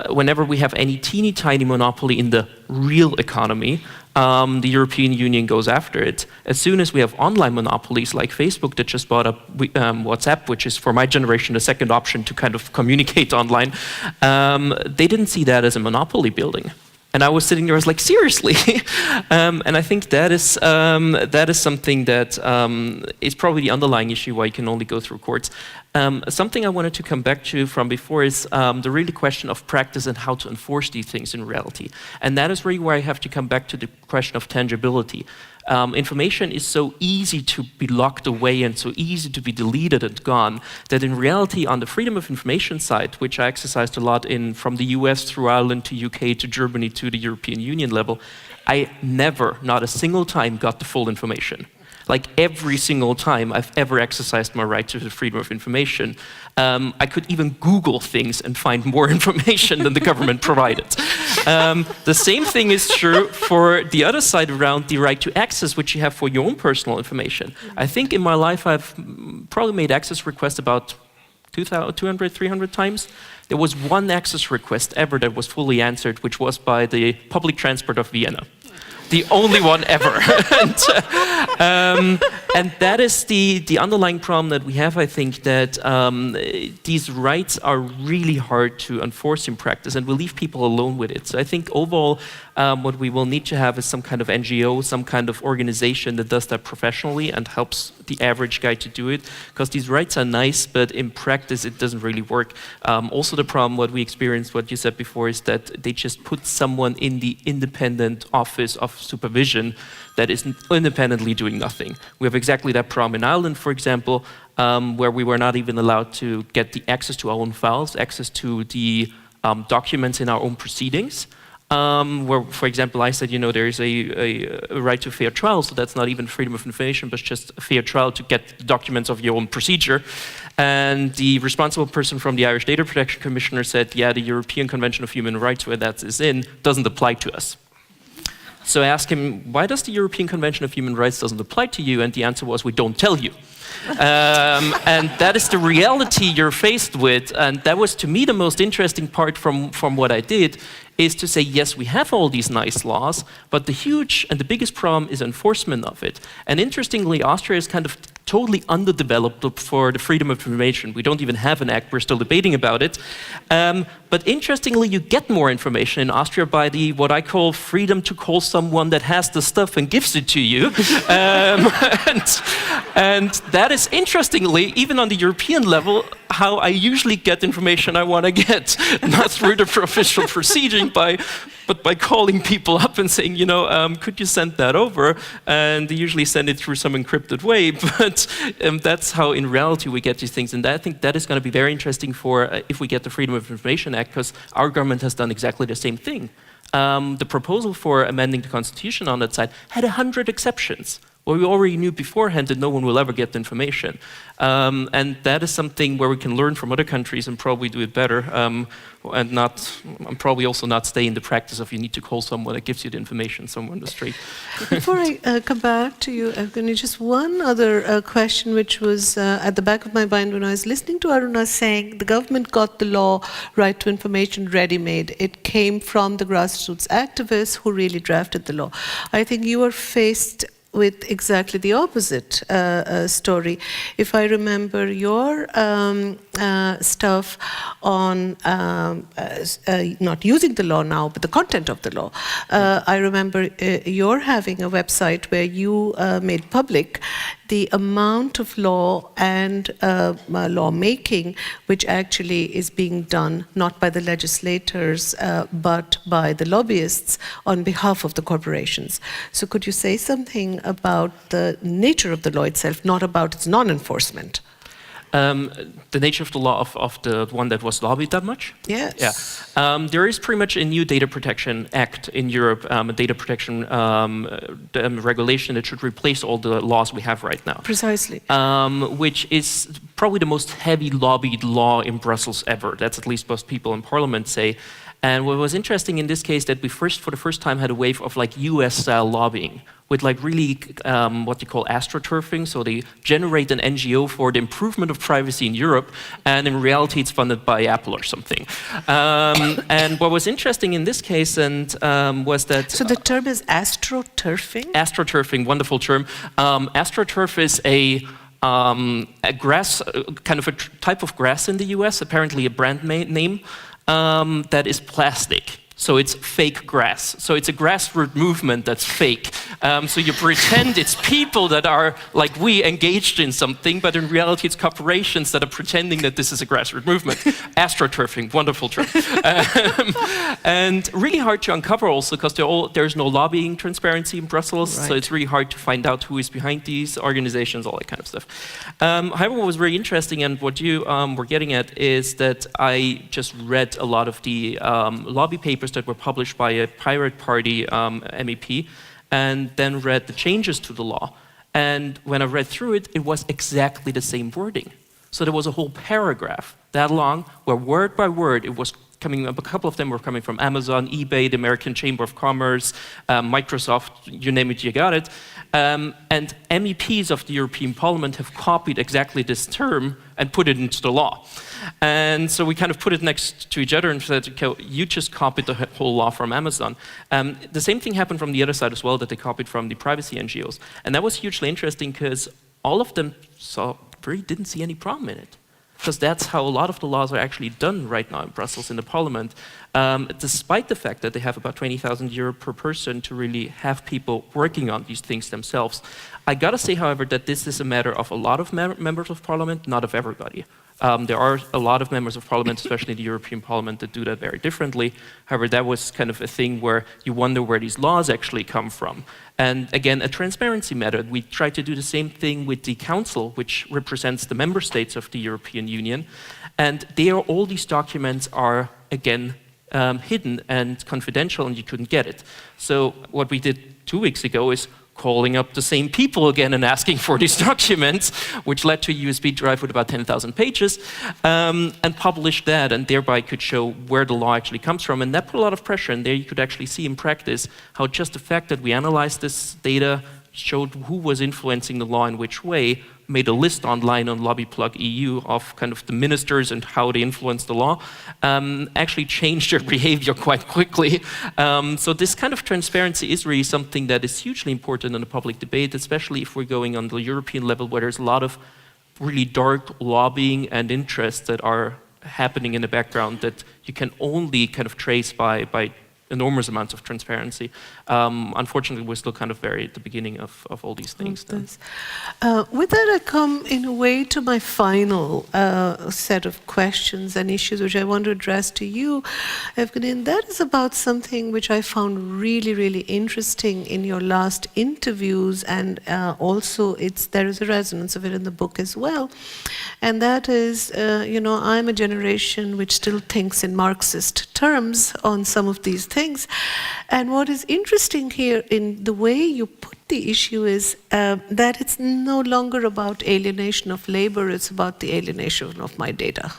whenever we have any teeny tiny monopoly in the real economy, the European Union goes after it. As soon as we have online monopolies like Facebook that just bought up WhatsApp, which is for my generation the second option to kind of communicate online, they didn't see that as a monopoly building. And I was sitting there, I was like, seriously? And I think that is something that is probably the underlying issue why you can only go through courts. Something I wanted to come back to from before is the really question of practice and how to enforce these things in reality. And that is really where I have to come back to the question of tangibility. Information is so easy to be locked away and so easy to be deleted and gone that in reality on the freedom of information side, which I exercised a lot in from the US through Ireland to UK to Germany to the European Union level, I never, not a single time, got the full information. Like every single time I've ever exercised my right to the freedom of information, I could even Google things and find more information than the government provided. The same thing is true for the other side around the right to access, which you have for your own personal information. I think in my life I've probably made access requests about 200, 300 times. There was one access request ever that was fully answered, which was by the public transport of Vienna. The only one ever. And that is the underlying problem that we have, I think, that these rights are really hard to enforce in practice and we leave people alone with it. So I think overall what we will need to have is some kind of NGO, some kind of organization that does that professionally and helps the average guy to do it, because these rights are nice, but in practice it doesn't really work. Also the problem, what we experienced, what you said before, is that they just put someone in the independent office of supervision that is independently doing nothing. We have exactly that problem in Ireland, for example, where we were not even allowed to get the access to our own files, access to the documents in our own proceedings. Where, for example, I said, you know, there is a right to fair trial, so that's not even freedom of information, but just a fair trial to get the documents of your own procedure. And the responsible person from the Irish Data Protection Commissioner said, yeah, the European Convention of Human Rights, where that is in, doesn't apply to us. So I asked him, why does the European Convention of Human Rights doesn't apply to you? And the answer was, we don't tell you. And that is the reality you're faced with. And that was, to me, the most interesting part from what I did, is to say, yes, we have all these nice laws, but the huge and the biggest problem is enforcement of it. And interestingly, Austria is kind of totally underdeveloped for the freedom of information. We don't even have an act, we're still debating about it. But interestingly, you get more information in Austria by the, what I call, freedom to call someone that has the stuff and gives it to you. And that is, interestingly, even on the European level, how I usually get information I want to get, not through the official proceeding, but by calling people up and saying, you know, could you send that over? And they usually send it through some encrypted way, but that's how in reality we get these things. And I think that is going to be very interesting for if we get the Freedom of Information Act, because our government has done exactly the same thing. The proposal for amending the Constitution on that side had 100 exceptions. Well, we already knew beforehand that no one will ever get the information. And that is something where we can learn from other countries and probably do it better, and probably also not stay in the practice of you need to call someone that gives you the information somewhere on the street. Before I come back to you, Evgeny, just one other question which was at the back of my mind when I was listening to Aruna saying the government got the law, right to information, ready-made. It came from the grassroots activists who really drafted the law. I think you are faced with exactly the opposite story. If I remember your stuff on not using the law now, but the content of the law, I remember you're having a website where you made public the amount of law and lawmaking which actually is being done not by the legislators but by the lobbyists on behalf of the corporations. So could you say something about the nature of the law itself, not about its non-enforcement? The nature of the law of the one that was lobbied that much? Yes. Yeah. There is pretty much a new Data Protection Act in Europe, a data protection regulation that should replace all the laws we have right now. Precisely. Which is probably the most heavy lobbied law in Brussels ever. That's at least most people in Parliament say. And what was interesting in this case that we for the first time had a wave of like US-style lobbying with like really what they call astroturfing. So they generate an NGO for the improvement of privacy in Europe, and in reality it's funded by Apple or something. And what was interesting in this case was that... So the term is astroturfing? Astroturfing, wonderful term. AstroTurf is a grass, kind of a type of grass in the US, apparently a brand name. That is plastic. So it's fake grass. So it's a grassroots movement that's fake. So you pretend it's people that are, like we, engaged in something, but in reality it's corporations that are pretending that this is a grassroots movement. AstroTurfing, wonderful term. And really hard to uncover also, because there's no lobbying transparency in Brussels, so it's really hard to find out who is behind these organizations, all that kind of stuff. However, what was very interesting, and what you were getting at, is that I just read a lot of the lobby papers that were published by a Pirate Party MEP, and then read the changes to the law. And when I read through it, it was exactly the same wording. So there was a whole paragraph that long, where word by word it was coming up. A couple of them were coming from Amazon, eBay, the American Chamber of Commerce, Microsoft, you name it, you got it. And MEPs of the European Parliament have copied exactly this term and put it into the law. And so we kind of put it next to each other and said, okay, you just copied the whole law from Amazon. The same thing happened from the other side as well, that they copied from the privacy NGOs. And that was hugely interesting, because all of them didn't see any problem in it. Because that's how a lot of the laws are actually done right now in Brussels, in the Parliament, despite the fact that they have about 20,000 euro per person to really have people working on these things themselves. I gotta say, however, that this is a matter of a lot of members of Parliament, not of everybody. There are a lot of members of Parliament, especially the European Parliament, that do that very differently. However, that was kind of a thing where you wonder where these laws actually come from. And again, a transparency matter. We try to do the same thing with the Council, which represents the member states of the European Union. And there, all these documents are, again, hidden and confidential, and you couldn't get it. So what we did 2 weeks ago is calling up the same people again and asking for these documents, which led to a USB drive with about 10,000 pages, and published that, and thereby could show where the law actually comes from. And that put a lot of pressure, and there you could actually see in practice how just the fact that we analyzed this data, showed who was influencing the law in which way, made a list online on LobbyPlug EU of kind of the ministers and how they influenced the law, actually changed their behavior quite quickly. So this kind of transparency is really something that is hugely important in the public debate, especially if we're going on the European level, where there's a lot of really dark lobbying and interests that are happening in the background that you can only kind of trace by enormous amounts of transparency. Unfortunately, we're still kind of very at the beginning of all these things. With that, I come in a way to my final set of questions and issues which I want to address to you, Evgeny, and that is about something which I found really, really interesting in your last interviews, and also there is a resonance of it in the book as well. And that is, I'm a generation which still thinks in Marxist terms on some of these things. And what is interesting here in the way you put the issue is that it's no longer about alienation of labor, it's about the alienation of my data.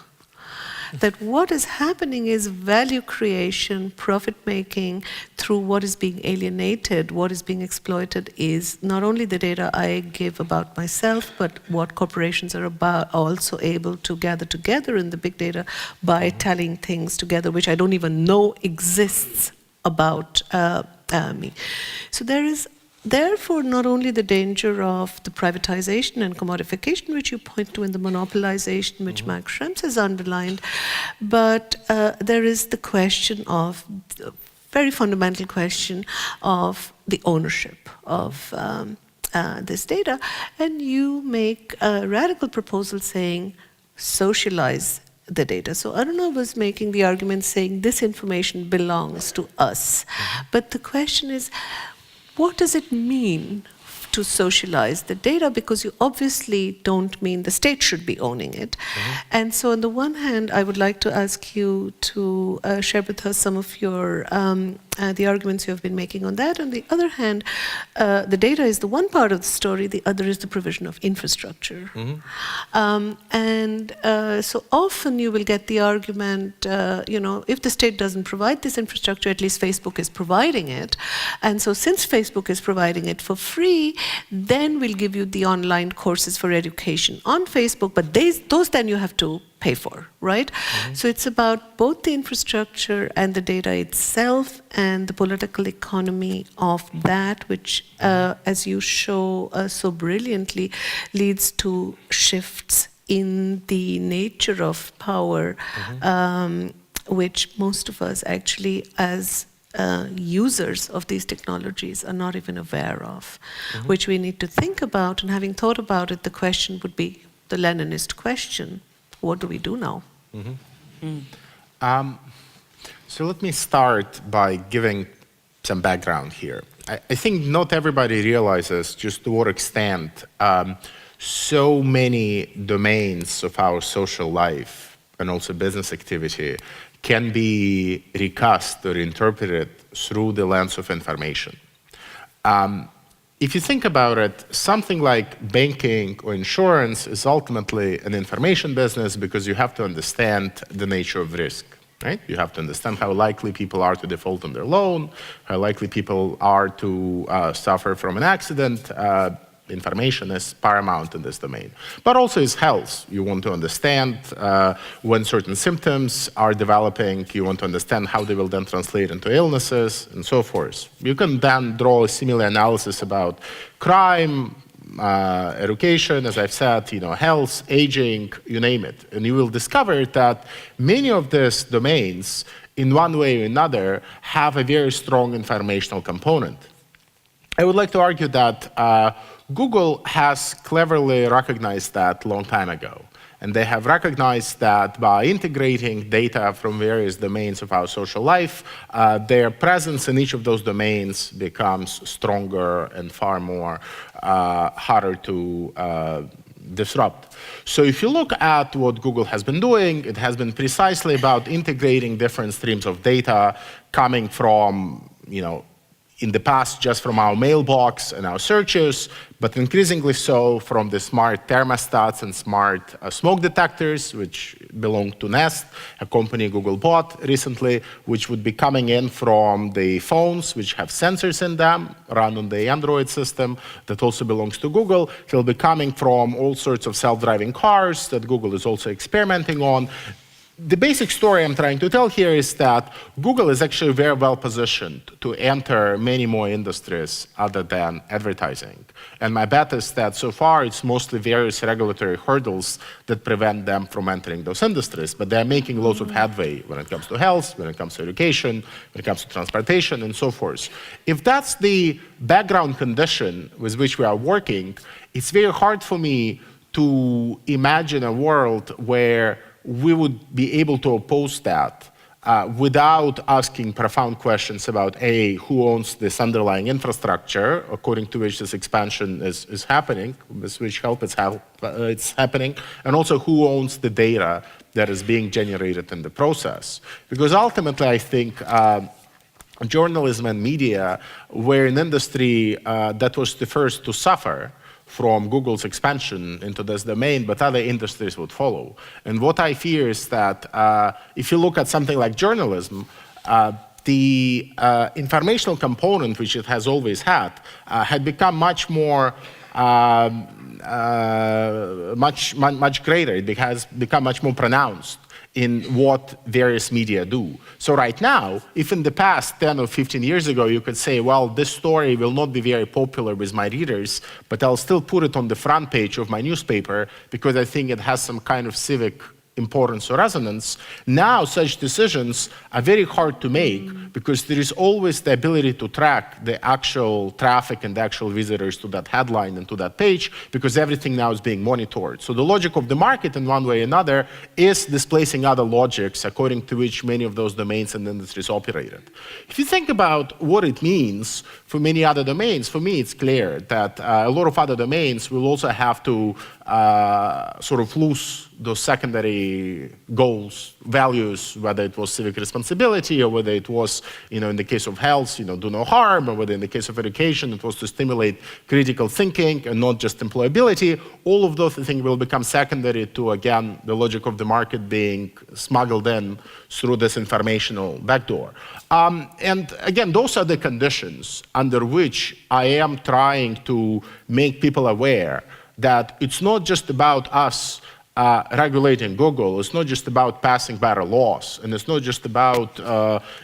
That what is happening is value creation, profit making through what is being alienated, what is being exploited is not only the data I give about myself, but what corporations are also able to gather together in the big data by tallying things together, which I don't even know exists about me. So there is therefore not only the danger of the privatization and commodification, which you point to in the monopolization, which Max Schrems has underlined, but there is the question of, very fundamental question of the ownership of this data. And you make a radical proposal saying, socialize the data. So Aruna was making the argument saying this information belongs to us. But the question is, what does it mean to socialize the data? Because you obviously don't mean the state should be owning it. And so on the one hand, I would like to ask you to share with us some of your the arguments you have been making on that. On the other hand, the data is the one part of the story, the other is the provision of infrastructure. So often you will get the argument, if the state doesn't provide this infrastructure, at least Facebook is providing it. And so since Facebook is providing it for free, then we'll give you the online courses for education on Facebook, but those then you have to pay for, right? So it's about both the infrastructure and the data itself and the political economy of that, which, as you show so brilliantly, leads to shifts in the nature of power which most of us actually, as users of these technologies, are not even aware of, which we need to think about. And having thought about it, the question would be the Leninist question: what do we do now? So let me start by giving some background here. I think not everybody realizes just to what extent so many domains of our social life and also business activity can be recast or interpreted through the lens of information. If you think about it, something like banking or insurance is ultimately an information business because you have to understand the nature of risk. Right? You have to understand how likely people are to default on their loan, how likely people are to suffer from an accident. Information is paramount in this domain. But also is health. You want to understand when certain symptoms are developing. You want to understand how they will then translate into illnesses and so forth. You can then draw a similar analysis about crime, education, as I've said, health, aging, you name it. And you will discover that many of these domains, in one way or another, have a very strong informational component. I would like to argue that Google has cleverly recognized that a long time ago. And they have recognized that by integrating data from various domains of our social life, their presence in each of those domains becomes stronger and far more harder to disrupt. So if you look at what Google has been doing, it has been precisely about integrating different streams of data coming from, in the past just from our mailbox and our searches, but increasingly so from the smart thermostats and smart smoke detectors, which belong to Nest, a company Google bought recently, which would be coming in from the phones, which have sensors in them, run on the Android system, that also belongs to Google. It'll be coming from all sorts of self-driving cars that Google is also experimenting on. The basic story I'm trying to tell here is that Google is actually very well positioned to enter many more industries other than advertising. And my bet is that so far it's mostly various regulatory hurdles that prevent them from entering those industries. But they're making lots of headway when it comes to health, when it comes to education, when it comes to transportation, and so forth. If that's the background condition with which we are working, it's very hard for me to imagine a world where we would be able to oppose that without asking profound questions about A, who owns this underlying infrastructure, according to which this expansion is happening, with which help it's happening, and also who owns the data that is being generated in the process. Because ultimately, I think journalism and media were an industry that was the first to suffer from Google's expansion into this domain, but other industries would follow. And what I fear is that if you look at something like journalism, the informational component, which it has always had become much more, much greater. It has become much more pronounced in what various media do. So right now, if in the past 10 or 15 years ago, you could say, well, this story will not be very popular with my readers, but I'll still put it on the front page of my newspaper because I think it has some kind of civic importance or resonance. Now, such decisions are very hard to make because there is always the ability to track the actual traffic and the actual visitors to that headline and to that page because everything now is being monitored. So the logic of the market in one way or another is displacing other logics according to which many of those domains and industries operated. If you think about what it means for many other domains, for me it's clear that a lot of other domains will also have to sort of lose those secondary goals, values, whether it was civic responsibility or whether it was, in the case of health, do no harm, or whether in the case of education, it was to stimulate critical thinking and not just employability. All of those things will become secondary to, again, the logic of the market being smuggled in through this informational backdoor. And again, those are the conditions under which I am trying to make people aware that it's not just about us regulating Google. It's not just about passing better laws, and it's not just about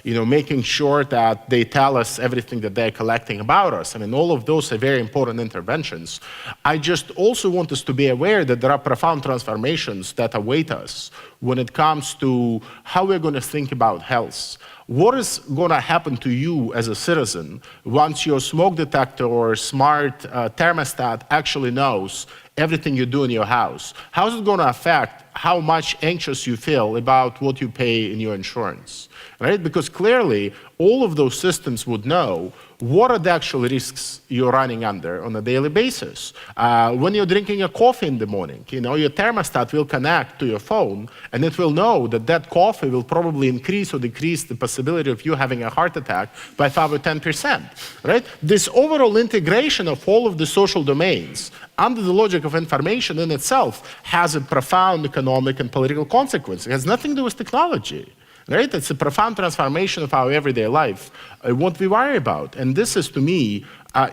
making sure that they tell us everything that they're collecting about us. I mean, all of those are very important interventions. I just also want us to be aware that there are profound transformations that await us when it comes to how we're going to think about health. What is going to happen to you as a citizen once your smoke detector or smart thermostat actually knows everything you do in your house? How is it going to affect how much anxious you feel about what you pay in your insurance, right? Because clearly, all of those systems would know what are the actual risks you're running under on a daily basis. When you're drinking a coffee in the morning, your thermostat will connect to your phone, and it will know that that coffee will probably increase or decrease the possibility of you having a heart attack by 5 or 10%, right? This overall integration of all of the social domains under the logic of information in itself has a profound economic and political consequence. It has nothing to do with technology. Right? It's a profound transformation of our everyday life, what we worry about. And this is, to me,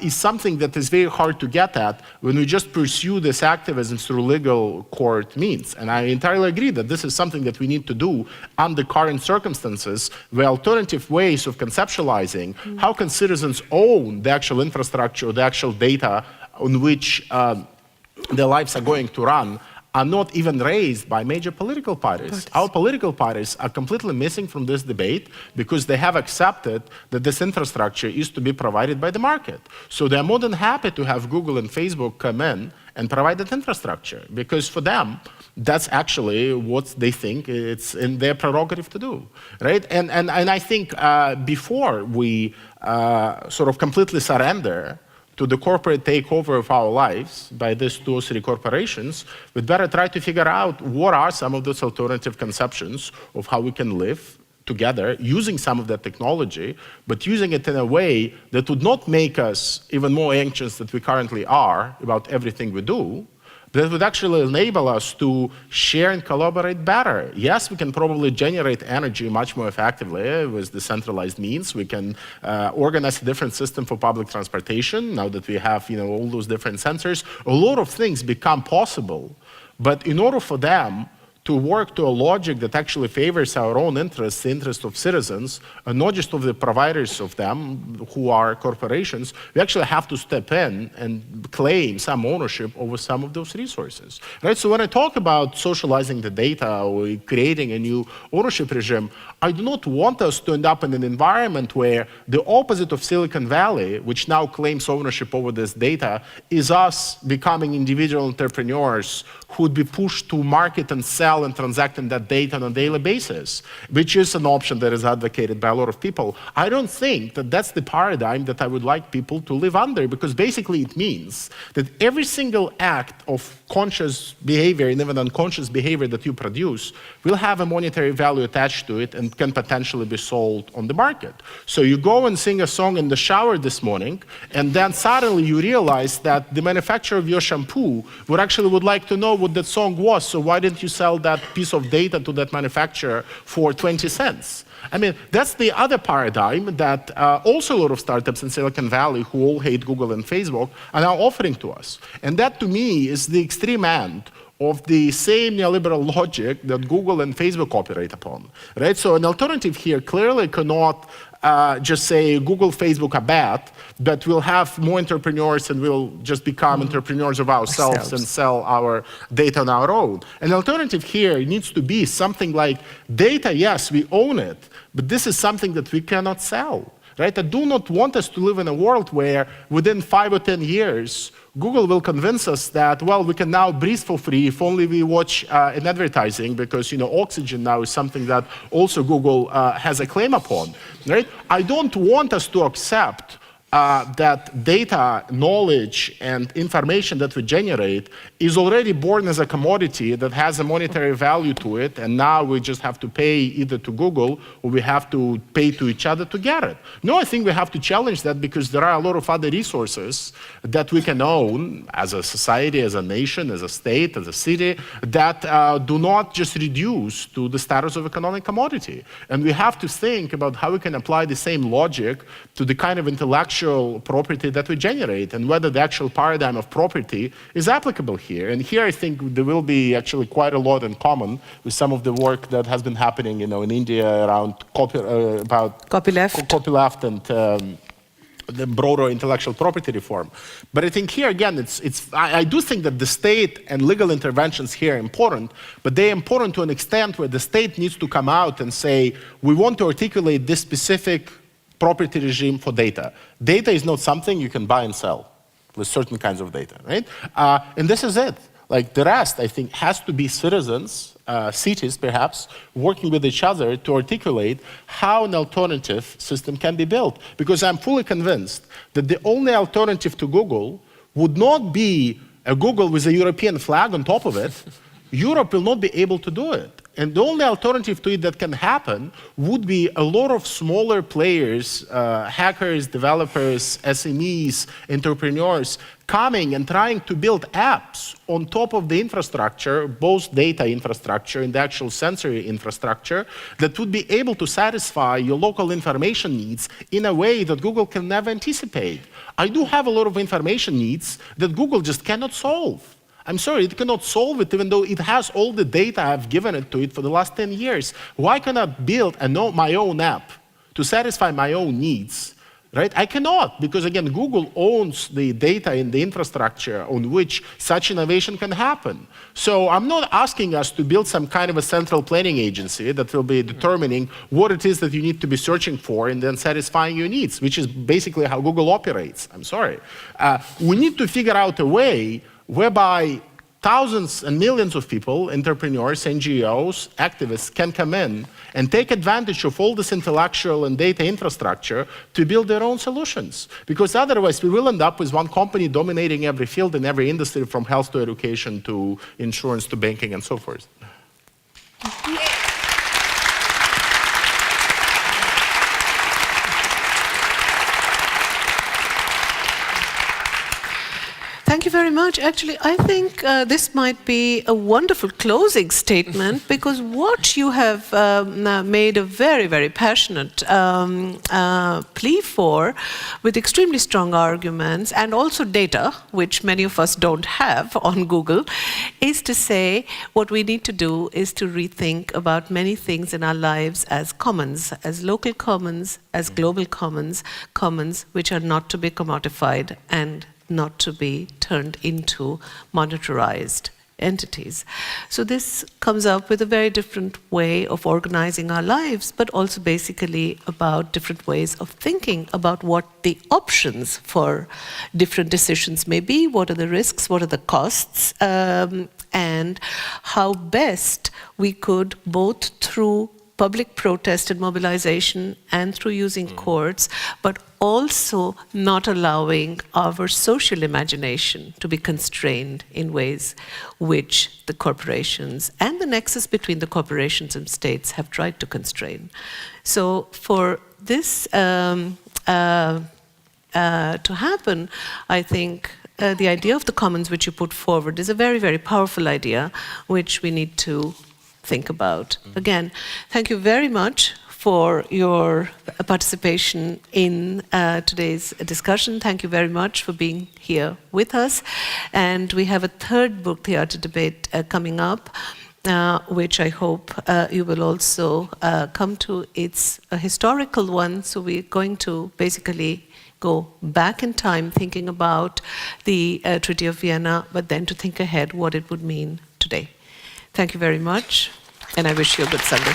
is something that is very hard to get at when we just pursue this activism through legal court means. And I entirely agree that this is something that we need to do under current circumstances, where alternative ways of conceptualizing how can citizens own the actual infrastructure, the actual data on which their lives are going to run are not even raised by major political parties. Our political parties are completely missing from this debate because they have accepted that this infrastructure is to be provided by the market. So they're more than happy to have Google and Facebook come in and provide that infrastructure, because for them, that's actually what they think it's in their prerogative to do, right? And I think before we sort of completely surrender to the corporate takeover of our lives by these 2 or 3 corporations, we'd better try to figure out what are some of those alternative conceptions of how we can live together using some of that technology, but using it in a way that would not make us even more anxious than we currently are about everything we do, that would actually enable us to share and collaborate better. Yes, we can probably generate energy much more effectively with decentralized means. We can organize a different system for public transportation now that we have all those different sensors. A lot of things become possible, but in order for them to work to a logic that actually favors our own interests, the interests of citizens, and not just of the providers of them, who are corporations, we actually have to step in and claim some ownership over some of those resources, right? So when I talk about socializing the data or creating a new ownership regime, I do not want us to end up in an environment where the opposite of Silicon Valley, which now claims ownership over this data, is us becoming individual entrepreneurs who would be pushed to market and sell and transact in that data on a daily basis, which is an option that is advocated by a lot of people. I don't think that that's the paradigm that I would like people to live under, because basically it means that every single act of conscious behavior and even unconscious behavior that you produce will have a monetary value attached to it and can potentially be sold on the market. So you go and sing a song in the shower this morning, and then suddenly you realize that the manufacturer of your shampoo would like to know what that song was, so why didn't you sell that piece of data to that manufacturer for 20 cents? I mean, that's the other paradigm that also a lot of startups in Silicon Valley who all hate Google and Facebook are now offering to us. And that, to me, is the extreme end of the same neoliberal logic that Google and Facebook operate upon, right? So an alternative here clearly cannot just say Google, Facebook are bad, but we'll have more entrepreneurs and we'll just become entrepreneurs of ourselves and sell our data on our own. An alternative here needs to be something like data, yes, we own it, but this is something that we cannot sell, right? I do not want us to live in a world where within 5 or 10 years, Google will convince us that, well, we can now breathe for free if only we watch in advertising, because oxygen now is something that also Google has a claim upon, right? I don't want us to accept that data, knowledge, and information that we generate is already born as a commodity that has a monetary value to it, and now we just have to pay either to Google or we have to pay to each other to get it. No, I think we have to challenge that, because there are a lot of other resources that we can own as a society, as a nation, as a state, as a city, that do not just reduce to the status of economic commodity. And we have to think about how we can apply the same logic to the kind of intellectual intellectual property that we generate and whether the actual paradigm of property is applicable here. And here I think there will be actually quite a lot in common with some of the work that has been happening, in India around copyleft and the broader intellectual property reform. But I think here again, I do think that the state and legal interventions here are important, but they're important to an extent where the state needs to come out and say, we want to articulate this specific property regime for data. Data is not something you can buy and sell with certain kinds of data, right? And this is it. Like the rest, I think, has to be citizens, cities perhaps, working with each other to articulate how an alternative system can be built. Because I'm fully convinced that the only alternative to Google would not be a Google with a European flag on top of it. Europe will not be able to do it. And the only alternative to it that can happen would be a lot of smaller players, hackers, developers, SMEs, entrepreneurs, coming and trying to build apps on top of the infrastructure, both data infrastructure and the actual sensory infrastructure, that would be able to satisfy your local information needs in a way that Google can never anticipate. I do have a lot of information needs that Google just cannot solve. I'm sorry, it cannot solve it even though it has all the data I've given it to it for the last 10 years. Why cannot build my own app to satisfy my own needs, right? I cannot, because again, Google owns the data and the infrastructure on which such innovation can happen. So I'm not asking us to build some kind of a central planning agency that will be determining what it is that you need to be searching for and then satisfying your needs, which is basically how Google operates. I'm sorry. We need to figure out a way whereby thousands and millions of people, entrepreneurs, NGOs, activists can come in and take advantage of all this intellectual and data infrastructure to build their own solutions. Because otherwise we will end up with one company dominating every field and every industry from health to education to insurance to banking and so forth. Thank you very much. Actually, I think this might be a wonderful closing statement because what you have made a very, very passionate plea for, with extremely strong arguments and also data, which many of us don't have on Google, is to say what we need to do is to rethink about many things in our lives as commons, as local commons, as global commons, commons which are not to be commodified and not to be turned into monetarized entities. So this comes up with a very different way of organizing our lives, but also basically about different ways of thinking about what the options for different decisions may be, what are the risks, what are the costs, and how best we could, both through public protest and mobilization and through using courts, but also not allowing our social imagination to be constrained in ways which the corporations and the nexus between the corporations and states have tried to constrain. So for this to happen, I think the idea of the commons which you put forward is a very, very powerful idea which we need to think about. Again, thank you very much for your participation in today's discussion. Thank you very much for being here with us. And we have a third Burgtheater debate coming up, which I hope you will also come to. It's a historical one, so we're going to basically go back in time thinking about the Treaty of Vienna, but then to think ahead what it would mean today. Thank you very much, and I wish you a good Sunday.